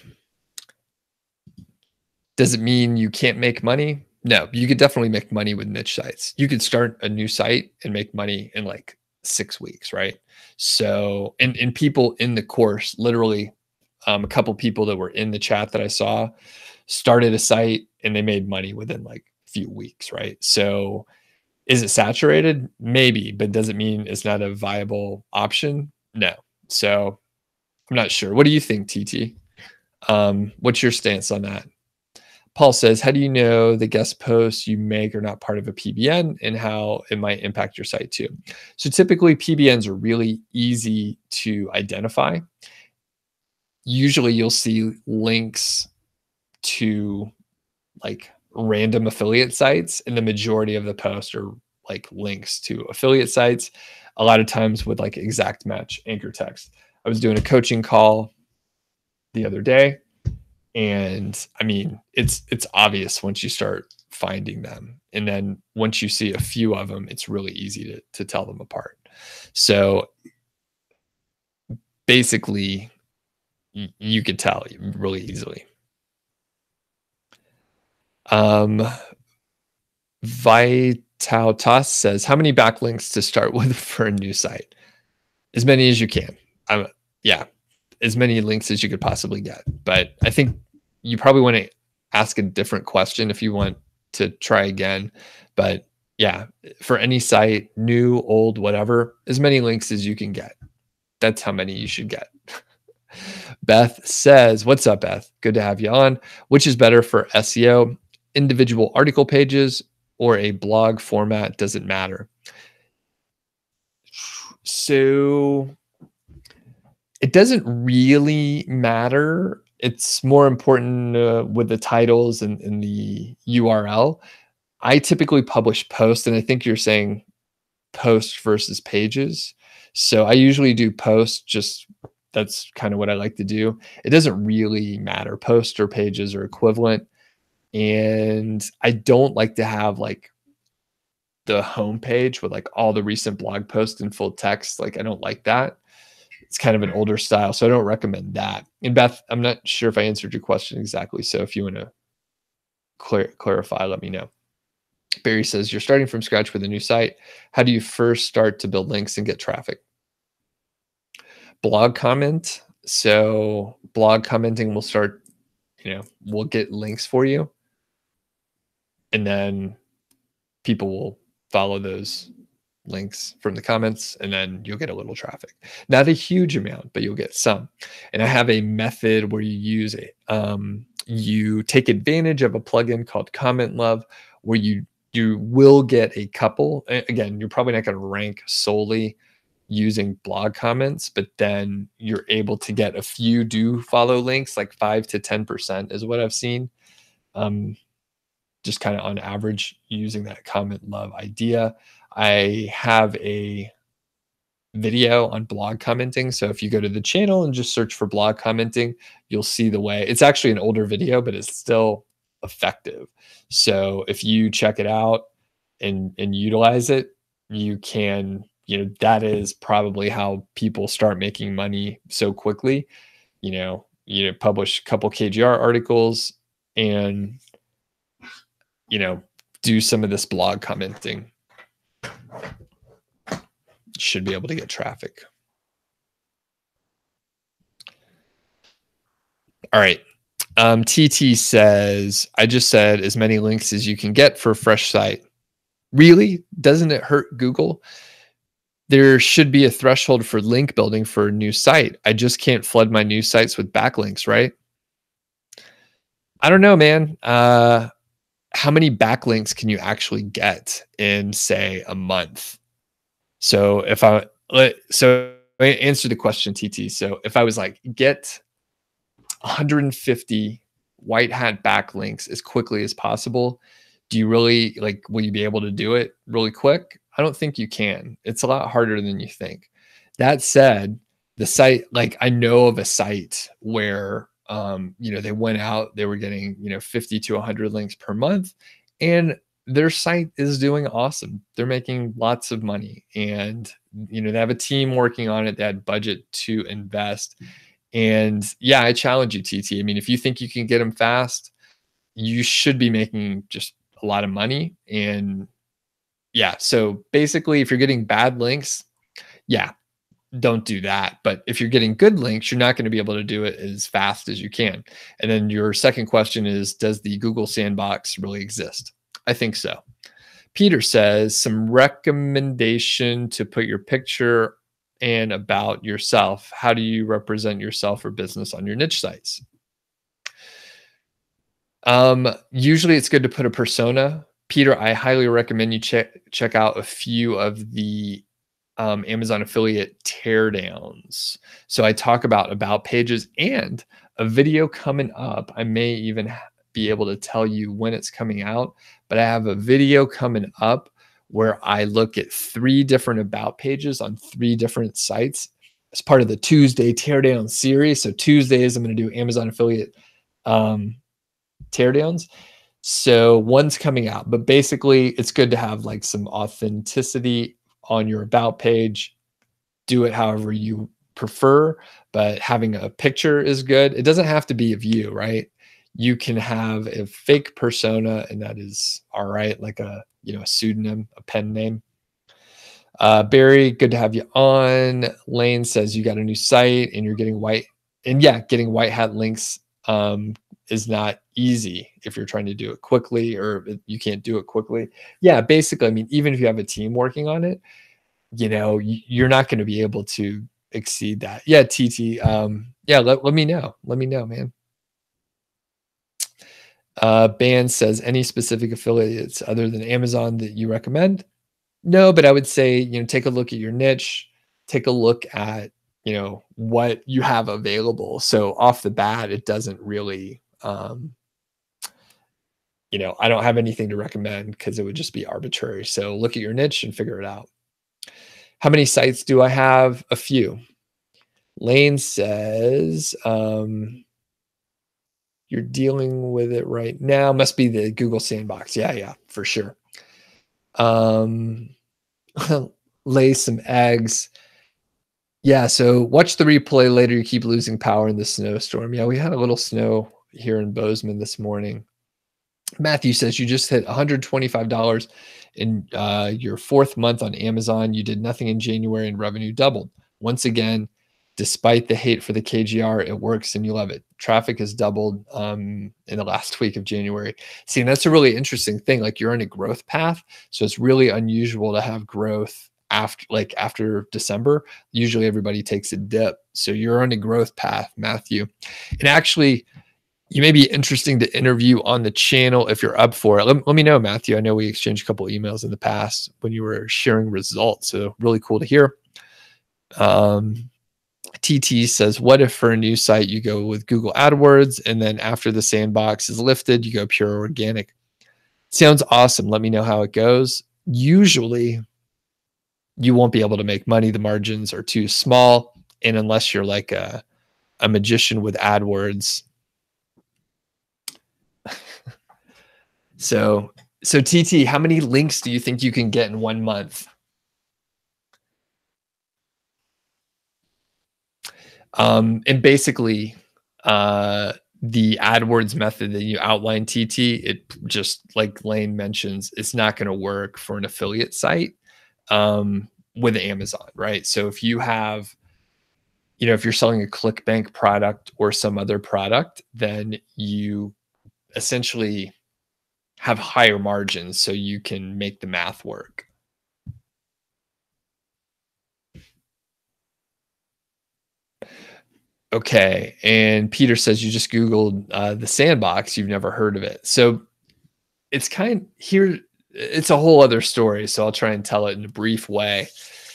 Does it mean you can't make money? No, you could definitely make money with niche sites. You could start a new site and make money in like 6 weeks, right? So, and people in the course, literally, a couple people that were in the chat that I saw started a site and they made money within like a few weeks, right? So, is it saturated? Maybe, but does it mean it's not a viable option? No. So, I'm not sure. What do you think, TT? What's your stance on that? Paul says, how do you know the guest posts you make are not part of a PBN and how it might impact your site too? So typically PBNs are really easy to identify. Usually you'll see links to like random affiliate sites, and the majority of the posts are like links to affiliate sites, a lot of times with like exact match anchor text. I was doing a coaching call the other day, and I mean, it's obvious once you start finding them. And then once you see a few of them, it's really easy to tell them apart. So basically, you could tell really easily. Vitautas says, how many backlinks to start with for a new site? As many as you can. Yeah, as many links as you could possibly get. But I think you probably want to ask a different question if you want to try again. But yeah, for any site, new, old, whatever, as many links as you can get. That's how many you should get. Beth says, what's up, Beth? Good to have you on. Which is better for SEO? Individual article pages or a blog format? Doesn't matter. So it doesn't really matter. It's more important with the titles and the URL. I typically publish posts, and I think you're saying post versus pages. So I usually do posts, just that's kind of what I like to do. It doesn't really matter. Posts or pages are equivalent. And I don't like to have like the homepage with like all the recent blog posts in full text. Like I don't like that. It's kind of an older style, so I don't recommend that. And Beth, I'm not sure if I answered your question exactly. So if you want to clarify, let me know. Barry says, you're starting from scratch with a new site. How do you first start to build links and get traffic? Blog comment. So blog commenting will start, we'll get links for you. And then people will follow those links from the comments, and then you'll get a little traffic. Not a huge amount, but you'll get some. And I have a method where you use it. You take advantage of a plugin called Comment Love, where you will get a couple. Again, you're probably not going to rank solely using blog comments, but then you're able to get a few do follow links, like 5 to 10% is what I've seen. Just kind of on average using that Comment Love idea. I have a video on blog commenting. So if you go to the channel and just search for blog commenting, you'll see the way. It's actually an older video, but it's still effective. So if you check it out and utilize it, you can, that is probably how people start making money so quickly. You publish a couple KGR articles and, do some of this blog commenting. Should be able to get traffic. All right. TT says, I just said as many links as you can get for a fresh site. Really? Doesn't it hurt Google? There should be a threshold for link building for a new site. I just can't flood my new sites with backlinks, right? I don't know, man. How many backlinks can you actually get in, say, a month? So if I so answer the question, TT. So if I was like, get 150 white hat backlinks as quickly as possible, do you really like, will you be able to do it really quick? I don't think you can. It's a lot harder than you think. That said, the site, like I know of a site where they went out, they were getting, 50 to 100 links per month, and their site is doing awesome. They're making lots of money, and they have a team working on it. They had budget to invest. And yeah, I challenge you, TT. I mean, if you think you can get them fast, you should be making just a lot of money. And yeah, so basically, if you're getting bad links, yeah, don't do that. But if you're getting good links, you're not going to be able to do it as fast as you can. And then your second question is, does the Google sandbox really exist? I think so. Peter says, some recommendation to put your picture and about yourself. How do you represent yourself or business on your niche sites? Usually it's good to put a persona. Peter, I highly recommend you check out a few of the Amazon affiliate teardowns. So I talk about pages and a video coming up. I may even be able to tell you when it's coming out, but I have a video coming up where I look at 3 different about pages on 3 different sites as part of the Tuesday teardown series. So Tuesdays, I'm going to do Amazon affiliate teardowns. So one's coming out, but basically it's good to have like some authenticity on your about page. Do it however you prefer, but having a picture is good. It doesn't have to be of you, right? You can have a fake persona, and that is all right, like a pseudonym, a pen name. Barry, good to have you on. Lane says you got a new site and you're getting white, and yeah, getting white hat links is not easy if you're trying to do it quickly, or you can't do it quickly. Yeah, basically, I mean, even if you have a team working on it, you're not going to be able to exceed that. Yeah, TT. Yeah, let me know. Let me know, man. Band says, any specific affiliates other than Amazon that you recommend? No, but I would say, take a look at your niche, take a look at, what you have available. So off the bat, it doesn't really, I don't have anything to recommend because it would just be arbitrary. So look at your niche and figure it out. How many sites do I have? A few. Lane says, you're dealing with it right now. Must be the Google sandbox. Yeah, for sure. Lay some eggs. Yeah, so watch the replay later. You keep losing power in the snowstorm. Yeah, we had a little snow here in Bozeman this morning. Matthew says you just hit $125 in your 4th month on Amazon. You did nothing in January and revenue doubled. Once again, despite the hate for the KGR, it works and you love it. Traffic has doubled in the last week of January. See, and that's a really interesting thing. Like, you're on a growth path. So it's really unusual to have growth after December. Usually everybody takes a dip. So you're on a growth path, Matthew. And actually, you may be interesting to interview on the channel if you're up for it. Let me know, Matthew. I know we exchanged a couple emails in the past when you were sharing results. So really cool to hear. TT says, what if for a new site you go with Google AdWords and then after the sandbox is lifted, you go pure organic? Sounds awesome. Let me know how it goes. Usually you won't be able to make money. The margins are too small. And unless you're like a magician with AdWords. So TT, how many links do you think you can get in 1 month? And basically, the AdWords method that you outlined, TT, it just, like Lane mentions, it's not going to work for an affiliate site with Amazon, right? So if you have, if you're selling a ClickBank product or some other product, then you essentially have higher margins so you can make the math work. Okay. And Peter says you just Googled the sandbox. You've never heard of it. So it's kind here. It's a whole other story. So I'll try and tell it in a brief way.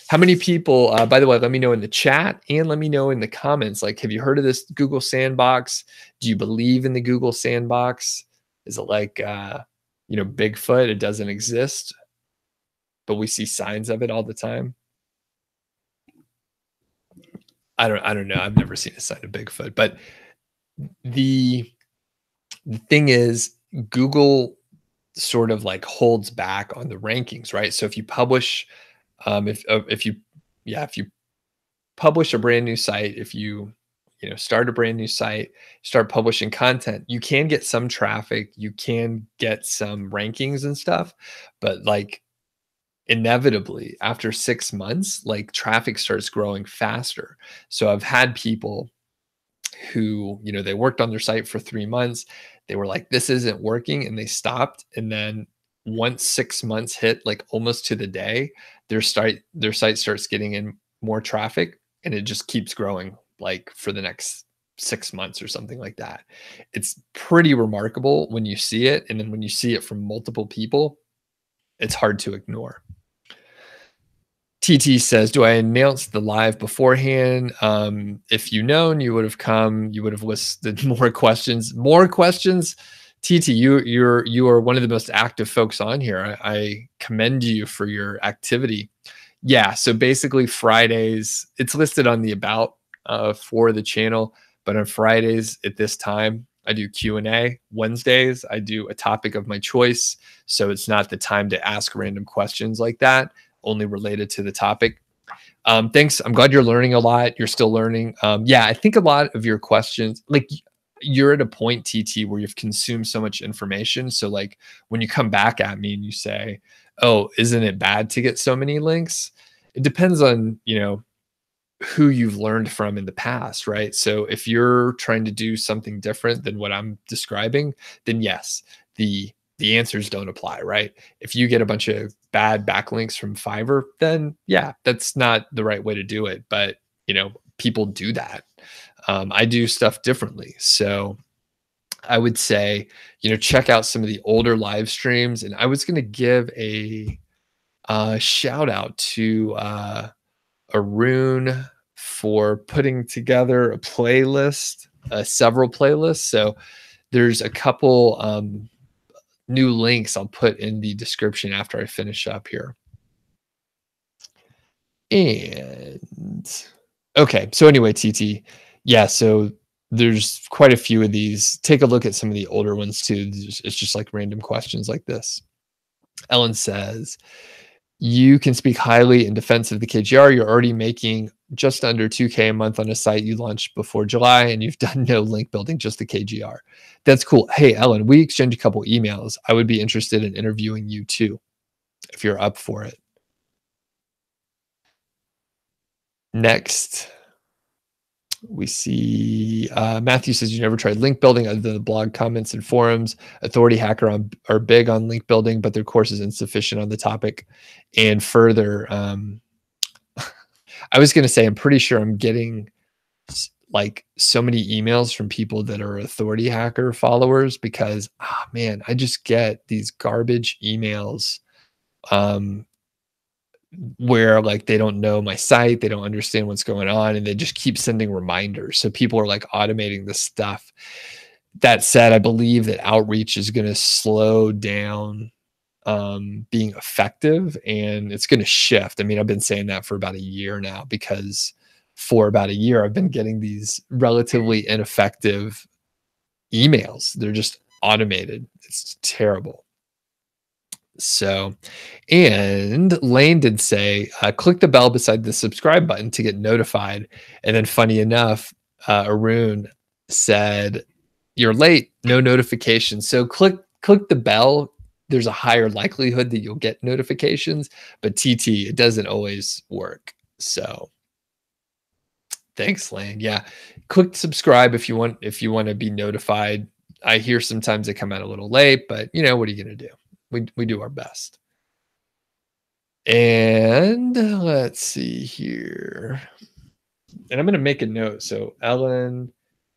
How many people, by the way, let me know in the chat and let me know in the comments. Like, have you heard of this Google sandbox? Do you believe in the Google sandbox? Is it like, Bigfoot? It doesn't exist, but we see signs of it all the time. I don't know. I've never seen a sign of Bigfoot, but the thing is, Google sort of like holds back on the rankings, right? So if you publish, if you, yeah, if you publish a brand new site, if you start a brand new site, start publishing content, you can get some traffic, you can get some rankings and stuff, but like inevitably after 6 months, like traffic starts growing faster. So I've had people who, they worked on their site for 3 months. They were like, this isn't working. And they stopped. And then once 6 months hit, like almost to the day, their site starts getting in more traffic and it just keeps growing like for the next 6 months or something like that. It's pretty remarkable when you see it. And then when you see it from multiple people, it's hard to ignore. TT says, do I announce the live beforehand? If you known, you would have come, you would have listed more questions. More questions? TT, you are one of the most active folks on here. I commend you for your activity. Yeah, so basically Fridays, it's listed on the about for the channel, but on Fridays at this time, I do Q&A. Wednesdays, I do a topic of my choice. So it's not the time to ask random questions like that, only related to the topic. Thanks. I'm glad you're learning a lot. You're still learning. Yeah, I think a lot of your questions, like you're at a point, TT, where you've consumed so much information. So like when you come back at me and you say, oh, isn't it bad to get so many links? It depends on, who you've learned from in the past, right? So if you're trying to do something different than what I'm describing, then yes, the answers don't apply, right? If you get a bunch of bad backlinks from Fiverr, then yeah, that's not the right way to do it. But people do that. I do stuff differently. So I would say, check out some of the older live streams. And I was going to give a shout out to Arun for putting together a playlist, several playlists. So there's a couple new links I'll put in the description after I finish up here. And okay, so anyway, TT, yeah, so there's quite a few of these. Take a look at some of the older ones too. It's just like random questions like this. Ellen says, you can speak highly in defense of the KGR. You're already making just under 2K a month on a site you launched before July, and you've done no link building, just the KGR. That's cool. Hey, Ellen, we exchanged a couple emails. I would be interested in interviewing you too, if you're up for it. Next, we see Matthew says, you never tried link building other than the blog comments and forums. Authority Hacker are big on link building, but their course is insufficient on the topic. And further, I was going to say, I'm pretty sure I'm getting like so many emails from people that are Authority Hacker followers because, man, I just get these garbage emails where like they don't know my site, they don't understand what's going on, and they just keep sending reminders. So people are like automating this stuff. That said, I believe that outreach is going to slow down being effective, and it's going to shift. I mean, I've been saying that for about a year now, because for about a year I've been getting these relatively ineffective emails. They're just automated. It's terrible. So, and Lane did say, click the bell beside the subscribe button to get notified. And then funny enough, Arun said, you're late, no notification. So click the bell. There's a higher likelihood that you'll get notifications, but TT, it doesn't always work. So thanks, Lane. Yeah. Click subscribe if you want to be notified. I hear sometimes they come out a little late, but what are you going to do? We do our best. And let's see here. And I'm going to make a note. So Ellen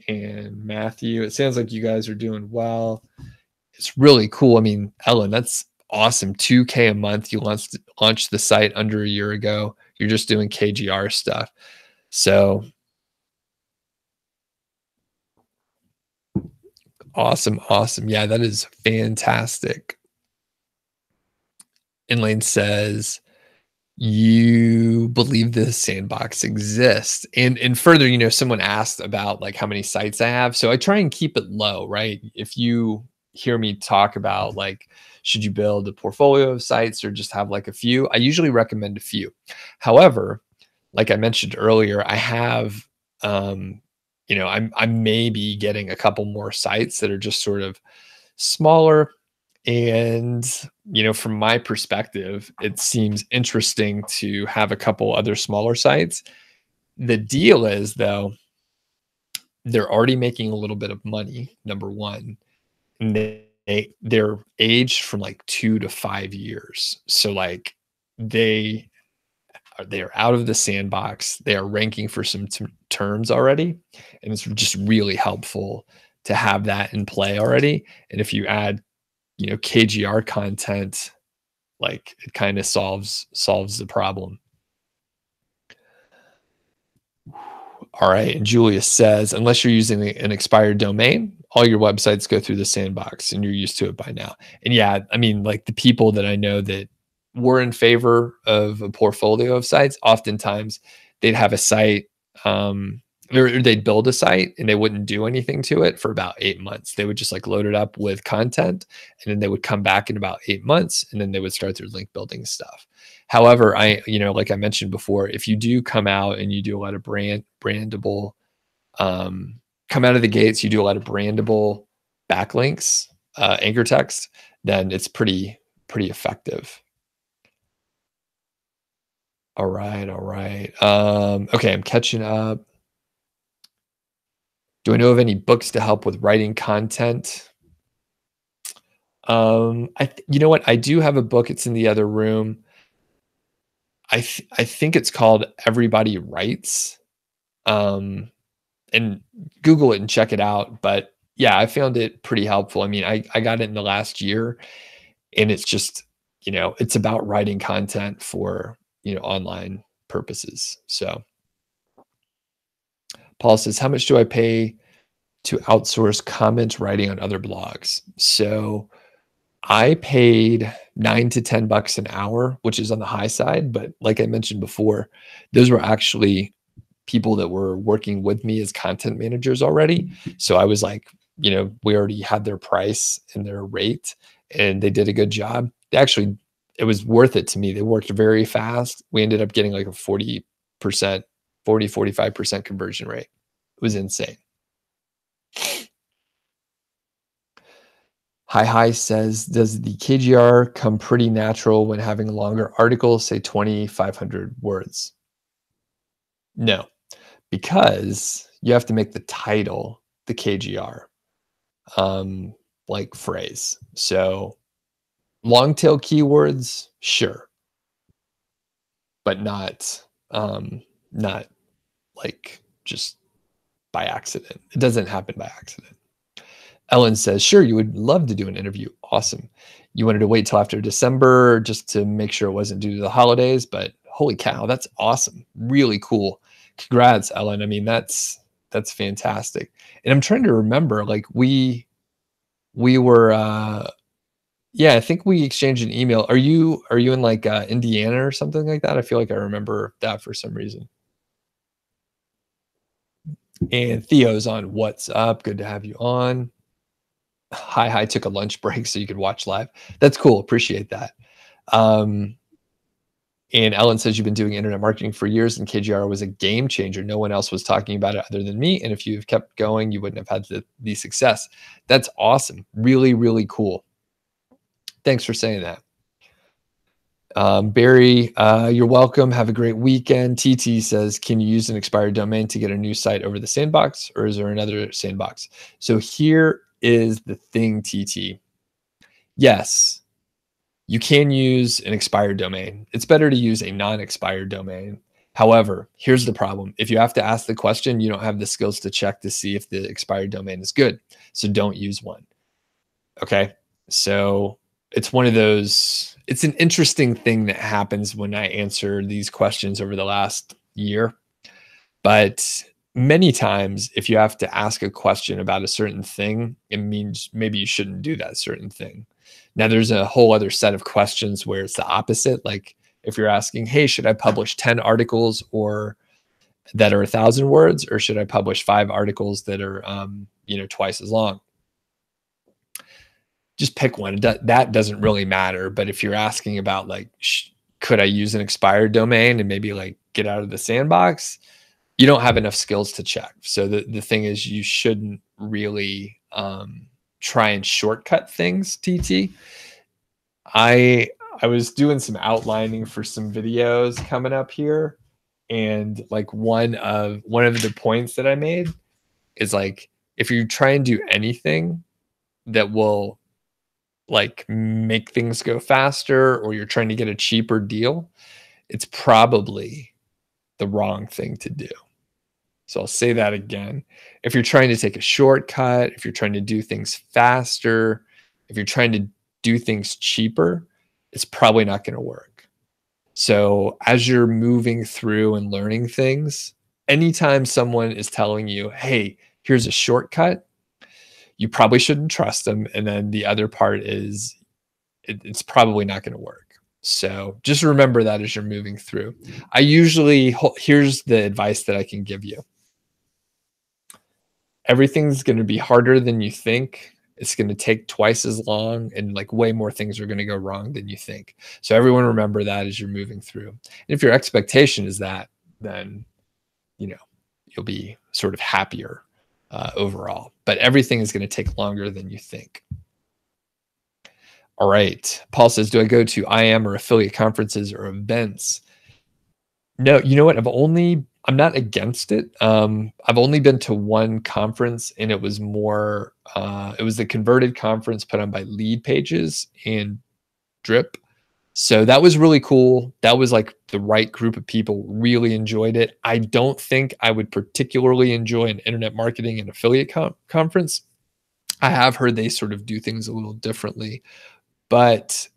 and Matthew, it sounds like you guys are doing well. It's really cool. I mean, Ellen, that's awesome. 2K a month. You launched the site under a year ago. You're just doing KGR stuff. So awesome. Awesome. Yeah, that is fantastic. Inlane says, you believe the sandbox exists. And further, someone asked about like how many sites I have. So I try and keep it low, right? If you hear me talk about like, should you build a portfolio of sites or just have like a few, I usually recommend a few. However, like I mentioned earlier, I have, I may be getting a couple more sites that are just sort of smaller. And, from my perspective, it seems interesting to have a couple other smaller sites. The deal is, though, they're already making a little bit of money, number one. And they're aged from like 2 to 5 years. So like they're out of the sandbox. They are ranking for some terms already. And it's just really helpful to have that in play already. And if you add KGR content, like it kind of solves the problem. All right. And Julia says, unless you're using an expired domain, all your websites go through the sandbox and you're used to it by now. And yeah, I mean, like the people that I know that were in favor of a portfolio of sites, oftentimes they'd have a site, or they'd build a site and they wouldn't do anything to it for about 8 months. They would just like load it up with content, and then they would come back in about 8 months, and then they would start their link building stuff. However, like I mentioned before, if you do come out and you do a lot of brandable, come out of the gates, you do a lot of brandable backlinks, anchor text, then it's pretty effective. All right. Okay, I'm catching up. Do I know of any books to help with writing content? You know what? I do have a book. It's in the other room. I think it's called Everybody Writes. And Google it and check it out. But yeah, I found it pretty helpful. I mean, I got it in the last year, and it's just, it's about writing content for, online purposes. So Paul says, how much do I pay to outsource comment writing on other blogs? So I paid $9 to $10 an hour, which is on the high side. But like I mentioned before, those were actually people that were working with me as content managers already. So I was like, we already had their price and their rate, and they did a good job. It was worth it to me. They worked very fast. We ended up getting like a 45% conversion rate. It was insane. Hi says, does the KGR come pretty natural when having a longer article, say 2,500 words? No, because you have to make the title the KGR, like phrase. So long tail keywords, sure, but not like just by accident. It doesn't happen by accident. Ellen says, sure, you would love to do an interview. Awesome. You wanted to wait till after December just to make sure it wasn't due to the holidays, but holy cow, that's awesome. Really cool. Congrats, Ellen. I mean, that's fantastic. And I'm trying to remember, like we were yeah, I think we exchanged an email. Are you in like Indiana or something like that? I feel like I remember that for some reason. And Theo's on. What's up? Good to have you on. Hi, took a lunch break so you could watch live. That's cool. Appreciate that. And Ellen says, you've been doing internet marketing for years, and KGR was a game changer. No one else was talking about it other than me. And if you've kept going, you wouldn't have had the success. That's awesome. Really, really cool. Thanks for saying that. Barry, you're welcome. Have a great weekend. TT says, can you use an expired domain to get a new site over the sandbox, or is there another sandbox? So here is the thing, TT. Yes, you can use an expired domain. It's better to use a non-expired domain. However, here's the problem. If you have to ask the question, you don't have the skills to check to see if the expired domain is good. So don't use one. Okay. So it's one of those, it's an interesting thing that happens when I answer these questions over the last year. But many times, if you have to ask a question about a certain thing, it means maybe you shouldn't do that certain thing. Now, there's a whole other set of questions where it's the opposite. Like if you're asking, hey, should I publish 10 articles or that are 1,000 words, or should I publish 5 articles that are, twice as long? Just pick one. That doesn't really matter. But if you're asking about like, could I use an expired domain and maybe like get out of the sandbox? You don't have enough skills to check. So the thing is, you shouldn't really try and shortcut things, TT. I was doing some outlining for some videos coming up here, and like one of the points that I made is like, if you try and do anything that will like make things go faster, or you're trying to get a cheaper deal, it's probably the wrong thing to do. So I'll say that again. If you're trying to take a shortcut, if you're trying to do things faster, if you're trying to do things cheaper, it's probably not going to work. So as you're moving through and learning things, anytime someone is telling you, hey, here's a shortcut, you probably shouldn't trust them. And then the other part is it's probably not going to work. So just remember that as you're moving through. Here's the advice that I can give you. Everything's going to be harder than you think. It's going to take twice as long, and like way more things are going to go wrong than you think. So everyone remember that as you're moving through. And if your expectation is that, then, you'll be sort of happier overall. But everything is going to take longer than you think. All right. Paul says, do I go to IM or affiliate conferences or events? No, you know what? I'm not against it. I've only been to one conference, and it was it was the Converted conference put on by Lead Pages and Drip. So that was really cool. That was like the right group of people, really enjoyed it. I don't think I would particularly enjoy an internet marketing and affiliate conference. I have heard they sort of do things a little differently, but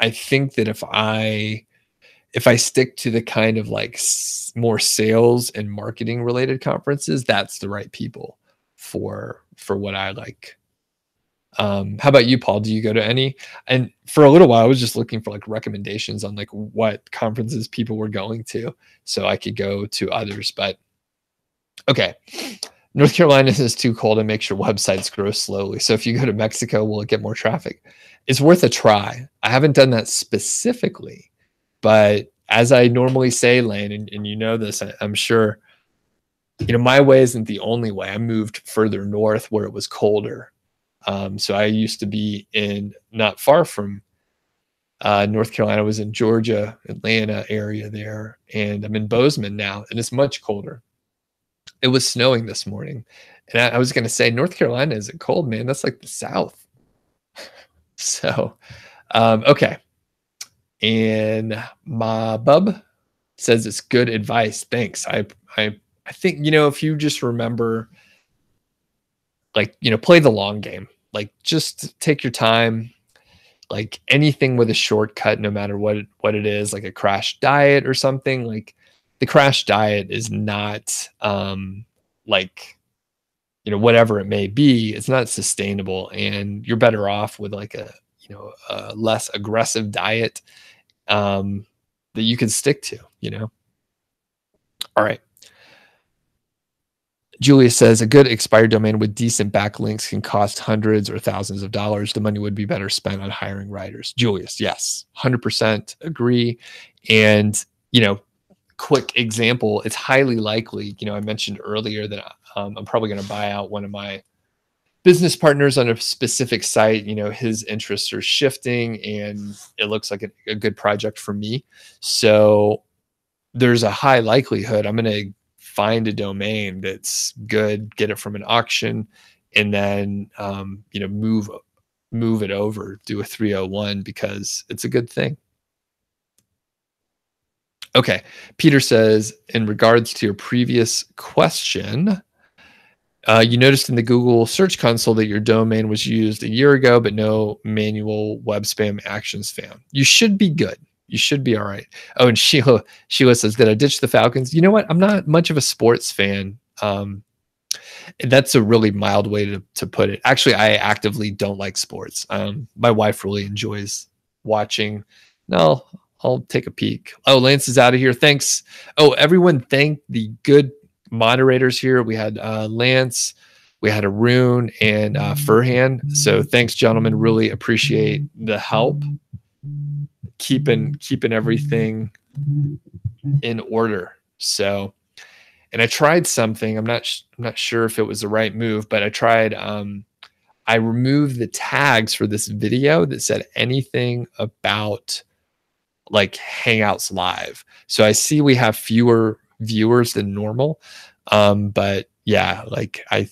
I think that if I stick to the kind of like more sales and marketing related conferences, that's the right people for what I like. How about you, Paul? Do you go to any? And for a little while, I was just looking for like recommendations on like what conferences people were going to, so I could go to others. But okay, North Carolina is too cold and makes your websites grow slowly. So if you go to Mexico, will it get more traffic? It's worth a try. I haven't done that specifically, but as I normally say, Lane, and you know this, I'm sure, my way isn't the only way. I moved further north where it was colder. So I used to be not far from North Carolina. I was in Georgia, Atlanta area there, and I'm in Bozeman now, and it's much colder. It was snowing this morning, and I was going to say North Carolina isn't cold, man. That's like the South. So, okay. And my bub says it's good advice. Thanks. I think, if you just remember, like, play the long game, like just take your time, like anything with a shortcut, no matter what it is, like a crash diet or something, like the crash diet is not, like, whatever it may be, it's not sustainable, and you're better off with like a less aggressive diet that you can stick to, All right. Julia says a good expired domain with decent backlinks can cost hundreds or thousands of dollars. The money would be better spent on hiring writers. Julius, yes, 100% agree. And, quick example, it's highly likely, I mentioned earlier that I'm probably going to buy out one of my business partners on a specific site. His interests are shifting, and it looks like a good project for me. So there's a high likelihood I'm going to find a domain that's good, get it from an auction, and then move it over, do a 301 because it's a good thing. Okay. Peter says, in regards to your previous question, you noticed in the Google Search Console that your domain was used a year ago, but no manual web spam actions found. You should be good. You should be all right. Oh, and Sheila says, did I ditch the Falcons? You know what? I'm not much of a sports fan. And that's a really mild way to put it. Actually, I actively don't like sports. My wife really enjoys watching. No, I'll take a peek. Oh, Lance is out of here. Thanks. Oh, everyone, thank the good moderators here. We had Lance, we had Arun, and Furhan. So thanks, gentlemen. Really appreciate the help keeping everything in order. So, and I tried something. I'm not sure if it was the right move, but I tried. I removed the tags for this video that said anything about like Hangouts Live. So I see we have fewer viewers than normal. But yeah, like I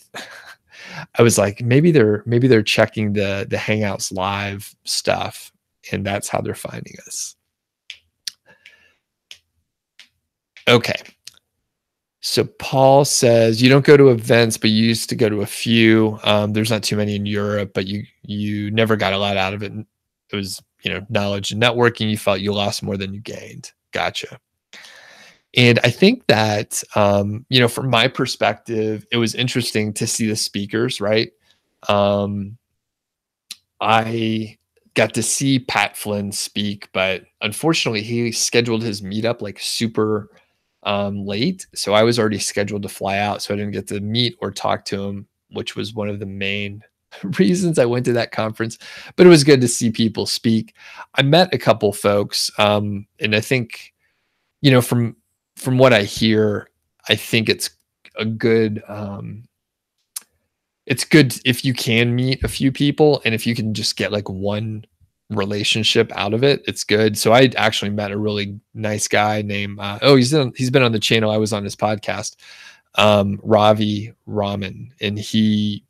was like, maybe they're checking the Hangouts Live stuff, and that's how they're finding us. Okay. So Paul says you don't go to events, but you used to go to a few. There's not too many in Europe, but you never got a lot out of it. It was, knowledge and networking. You felt you lost more than you gained. Gotcha. And I think that, from my perspective, it was interesting to see the speakers, right? I got to see Pat Flynn speak, but unfortunately he scheduled his meetup like super late. So I was already scheduled to fly out. So I didn't get to meet or talk to him, which was one of the main reasons I went to that conference. But it was good to see people speak. I met a couple folks. And I think, from what I hear, I think it's a good, it's good if you can meet a few people, and if you can just get like one relationship out of it, it's good. So I actually met a really nice guy named he's been on the channel. I was on his podcast, Ravi Raman, and he,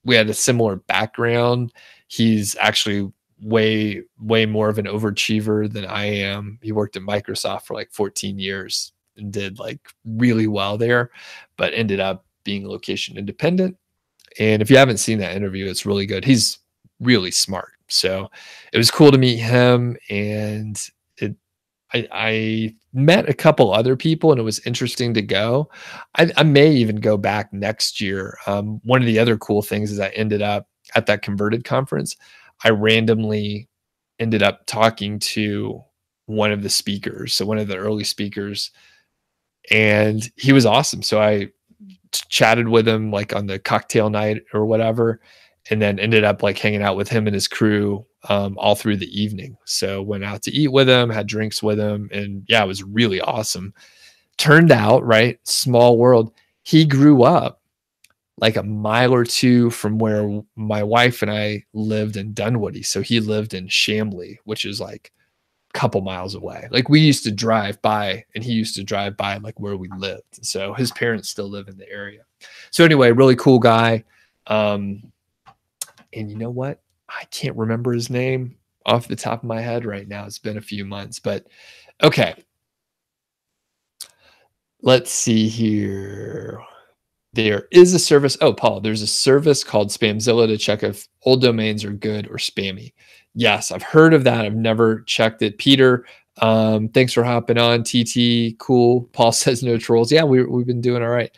we had a similar background. He's actually way more of an overachiever than I am. He worked at Microsoft for like 14 years and did like really well there, but ended up being location independent. And if you haven't seen that interview, it's really good. He's really smart. So it was cool to meet him. And I met a couple other people, and it was interesting to go. I may even go back next year. One of the other cool things is I ended up at that Converted conference. I randomly ended up talking to one of the speakers, so one of the early speakers, and he was awesome. So I chatted with him like on the cocktail night or whatever, and then ended up like hanging out with him and his crew all through the evening. So went out to eat with him, had drinks with him, and yeah, it was really awesome. Turned out, right, small world, he grew up like a mile or two from where my wife and I lived in Dunwoody. So he lived in Chamblee, which is like a couple miles away. Like we used to drive by, and he used to drive by like where we lived. So his parents still live in the area. So anyway, really cool guy. And you know what? I can't remember his name off the top of my head right now. It's been a few months, but okay. Let's see here. There is a service. Oh, Paul, there's a service called Spamzilla to check if old domains are good or spammy. Yes, I've heard of that. I've never checked it. Peter, thanks for hopping on. TT, cool. Paul says no trolls. Yeah, we've been doing all right.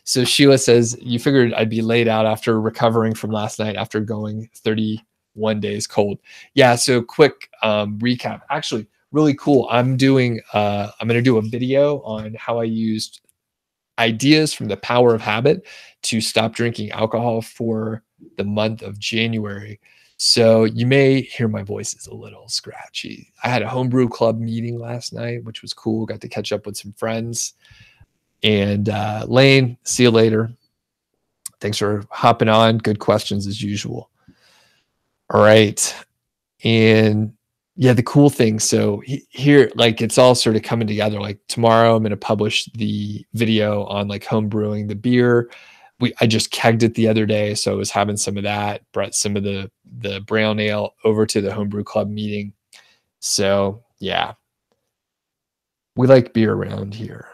So Sheila says, you figured I'd be laid out after recovering from last night after going 31 days cold. Yeah, so quick recap. Actually, really cool. I'm going to do a video on how I used ideas from the power of habit to stop drinking alcohol for the month of January. So you may hear my voice is a little scratchy. I had a homebrew club meeting last night, which was cool. Got to catch up with some friends. And Lane, see you later. Thanks for hopping on. Good questions as usual. All right. And yeah, the cool thing. So here, like it's all sort of coming together. Like tomorrow I'm going to publish the video on like home brewing the beer. I just kegged it the other day. So I was having some of that, brought some of the brown ale over to the homebrew club meeting. So yeah. We like beer around here.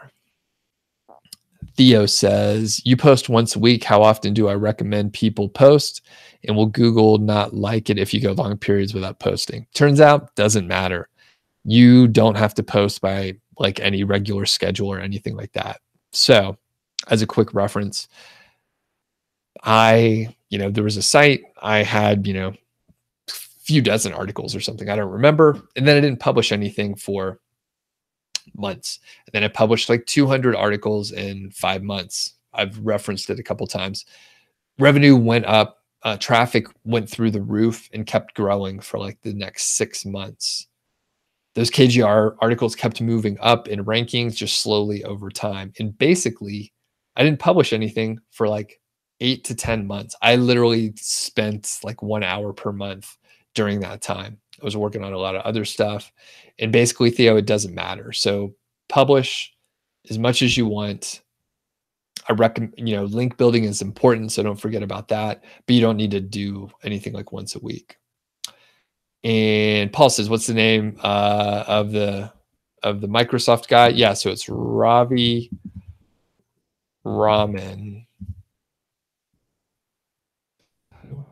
Theo says, you post once a week. How often do I recommend people post? And will Google not like it if you go long periods without posting? Turns out, doesn't matter. You don't have to post by like any regular schedule or anything like that. So as a quick reference, there was a site, I had, a few dozen articles or something, I don't remember. And then I didn't publish anything for months. And then I published like 200 articles in 5 months. I've referenced it a couple times. Revenue went up, traffic went through the roof and kept growing for like the next 6 months. Those KGR articles kept moving up in rankings just slowly over time. And basically, I didn't publish anything for like 8 to 10 months. I literally spent like 1 hour per month during that time. I was working on a lot of other stuff. And basically, Theo, it doesn't matter. So publish as much as you want. I recommend, link building is important, so don't forget about that. But you don't need to do anything like once a week. And Paul says, what's the name of the Microsoft guy? Yeah, so it's Ravi Raman.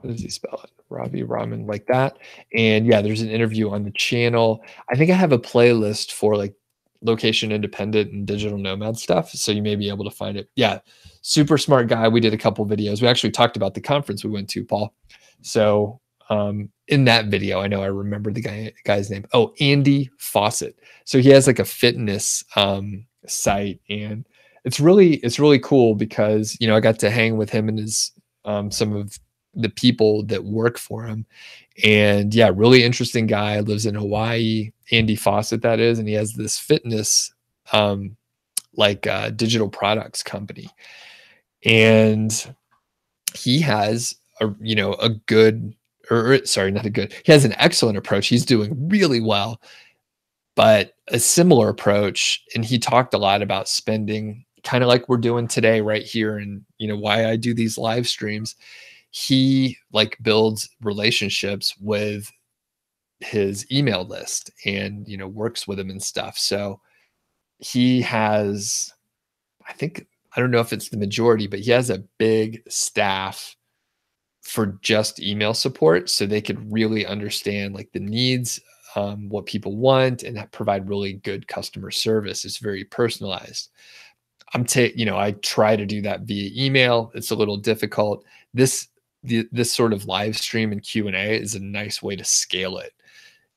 What does he spell it? Ravi Raman, like that. And yeah, there's an interview on the channel. I think I have a playlist for like location independent and digital nomad stuff, so you may be able to find it. Yeah, super smart guy. We did a couple videos. We actually talked about the conference we went to, Paul. So in that video, I know I remember the guy's name. Oh, Andy Fawcett. So he has like a fitness site, and it's really cool because I got to hang with him and his some of the people that work for him. And yeah, really interesting guy, lives in Hawaii, Andy Fawcett that is, and he has this fitness digital products company. And he has he has an excellent approach. He's doing really well, but a similar approach. And he talked a lot about spending, kind of like we're doing today right here, and why I do these live streams. He builds relationships with his email list and works with them and stuff. So he has, I don't know if it's the majority, but he has a big staff for just email support, so they could really understand like the needs, what people want, and provide really good customer service. It's very personalized. I try to do that via email. It's a little difficult. This sort of live stream and Q&A is a nice way to scale it.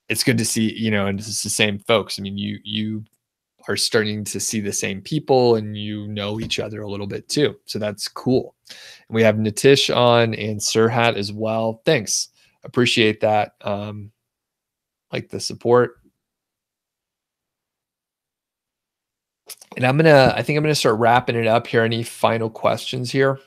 It's good to see, and it's the same folks. I mean, you are starting to see the same people and each other a little bit too. So that's cool. And we have Nitish on and Sirhat as well. Thanks. Appreciate that. Like the support. And I think I'm gonna start wrapping it up here. Any final questions here?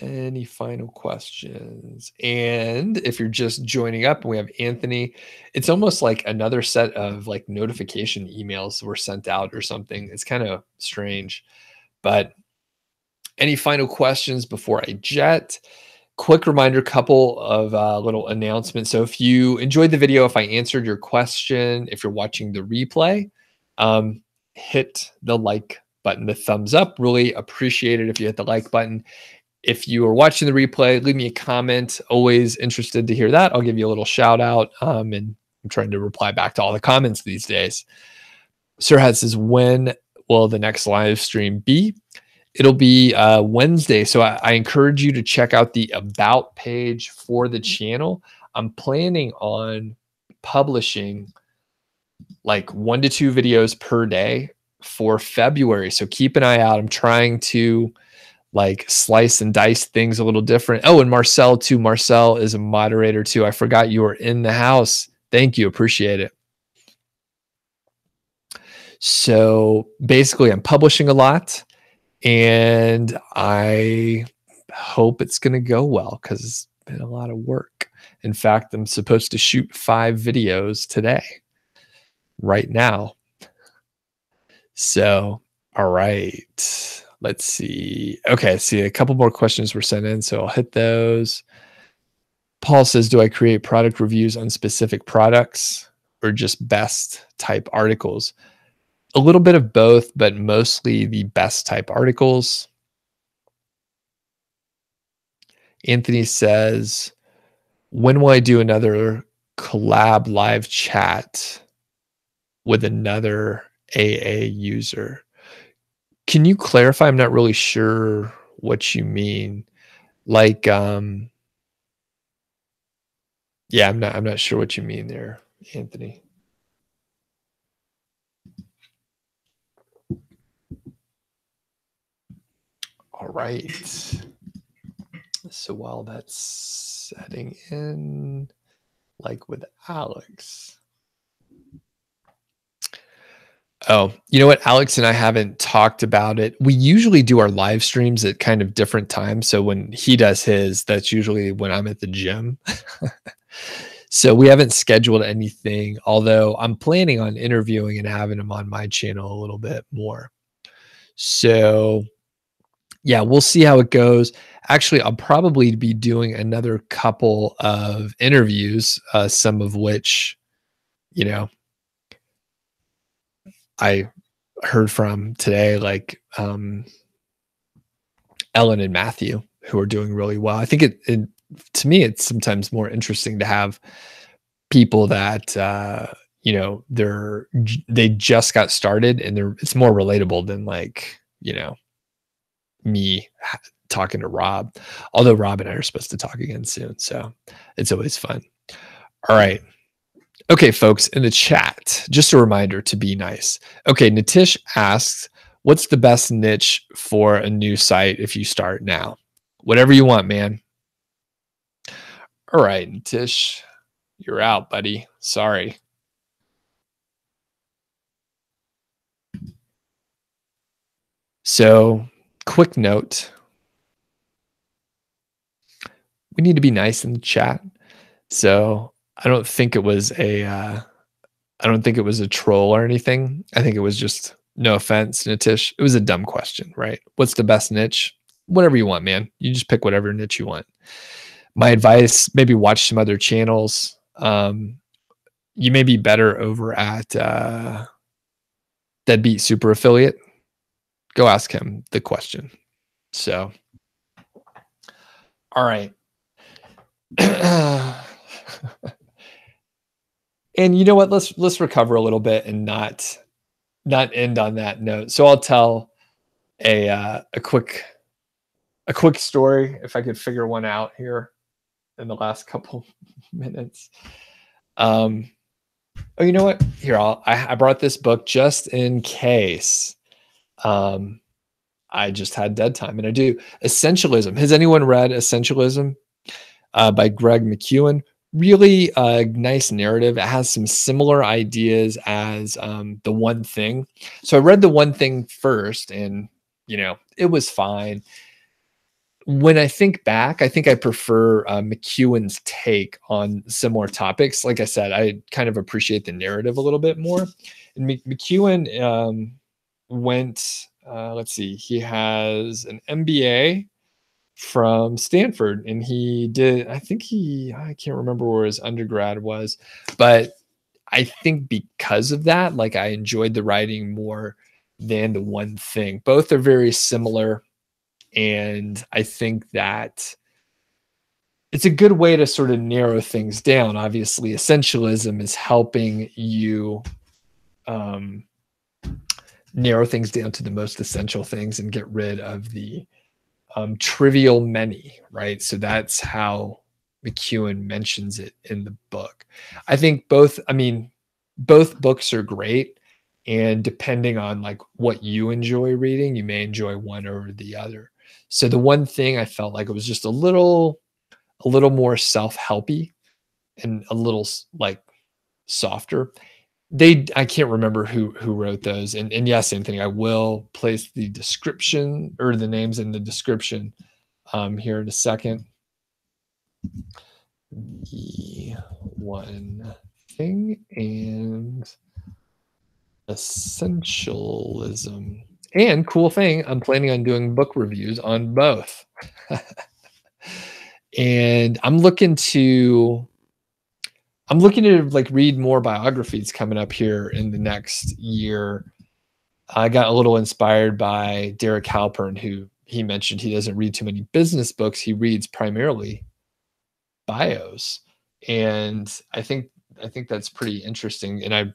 Any final questions? And if you're just joining up, and we have Anthony, it's almost like another set of like notification emails were sent out or something. It's kind of strange, but any final questions before I jet? Quick reminder, couple of little announcements. So if you enjoyed the video, if I answered your question, if you're watching the replay, hit the like button, the thumbs up. Really appreciate it if you hit the like button. If you are watching the replay, leave me a comment. Always interested to hear that. I'll give you a little shout out. And I'm trying to reply back to all the comments these days. Sirhat says, when will the next live stream be? It'll be Wednesday. So I encourage you to check out the about page for the channel. I'm planning on publishing like 1 to 2 videos per day for February. So keep an eye out. I'm trying to like slice and dice things a little different. Oh, and Marcel too. Marcel is a moderator too. I forgot you were in the house. Thank you. Appreciate it. So basically I'm publishing a lot, and I hope it's going to go well because it's been a lot of work. In fact, I'm supposed to shoot 5 videos today, right now. So, all right. Let's see. Okay, see, a couple more questions were sent in, so I'll hit those. Paul says, do I create product reviews on specific products, or just best type articles? A little bit of both, but mostly the best type articles. Anthony says, when will I do another collab live chat with another AA user? Can you clarify? I'm not really sure what you mean. Like, yeah, I'm not sure what you mean there, Anthony. All right. So while that's setting in, like with Alex. Oh, you know what? Alex and I haven't talked about it. We usually do our live streams at kind of different times. So when he does his, that's usually when I'm at the gym. So we haven't scheduled anything, although I'm planning on interviewing and having him on my channel a little bit more. So yeah, we'll see how it goes. Actually, I'll probably be doing another couple of interviews, some of which, you know, I heard from today, like Ellen and Matthew, who are doing really well. I think it to me, it's sometimes more interesting to have people that you know, they just got started, and it's more relatable than, like, you know, me talking to Rob. Although Rob and I are supposed to talk again soon, so it's always fun. All right. Okay, folks, in the chat, just a reminder to be nice. Okay, Nitish asks, what's the best niche for a new site if you start now? Whatever you want, man. All right, Nitish, you're out, buddy. Sorry. So, quick note. We need to be nice in the chat. So, I don't think it was a troll or anything. I think it was just, no offense, Nitish. It was a dumb question, right? What's the best niche? Whatever you want, man. You just pick whatever niche you want. My advice, maybe watch some other channels. You may be better over at Deadbeat Super Affiliate. Go ask him the question. So, all right. And you know what? Let's recover a little bit and not end on that note. So I'll tell a quick story if I could figure one out here in the last couple minutes. Oh, you know what? Here, I brought this book just in case. I just had dead time, and I do. Essentialism. Has anyone read Essentialism by Greg McKeown? Really nice narrative. It has some similar ideas as The One Thing. So I read The One Thing first, and you know, it was fine. When I think back, I think I prefer McEwen's take on similar topics. Like I said, I kind of appreciate the narrative a little bit more. And McEwen went, let's see, he has an MBA from Stanford, and he did, I can't remember where his undergrad was, but I think because of that, like, I enjoyed the writing more than The One Thing. Both are very similar, and I think that it's a good way to sort of narrow things down. Obviously, essentialism is helping you narrow things down to the most essential things and get rid of the trivial many, right? So that's how McEwen mentions it in the book. I think both books are great, and depending on like what you enjoy reading, you may enjoy one over the other. So The One Thing, I felt like it was just a little more self-helpy and a little like softer. I can't remember who wrote those. And yes, Anthony, I will place the description or the names in the description here in a second. The One Thing and Essentialism. And cool thing, I'm planning on doing book reviews on both. And I'm looking to I'm looking to like read more biographies coming up here in the next year. I got a little inspired by Derek Halpern, who he mentioned he doesn't read too many business books. He reads primarily bios. And I think that's pretty interesting. And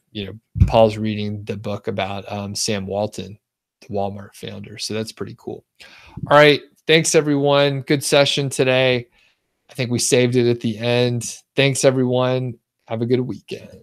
Paul's reading the book about Sam Walton, the Walmart founder. So that's pretty cool. All right. Thanks, everyone. Good session today. I think we saved it at the end. Thanks, everyone. Have a good weekend.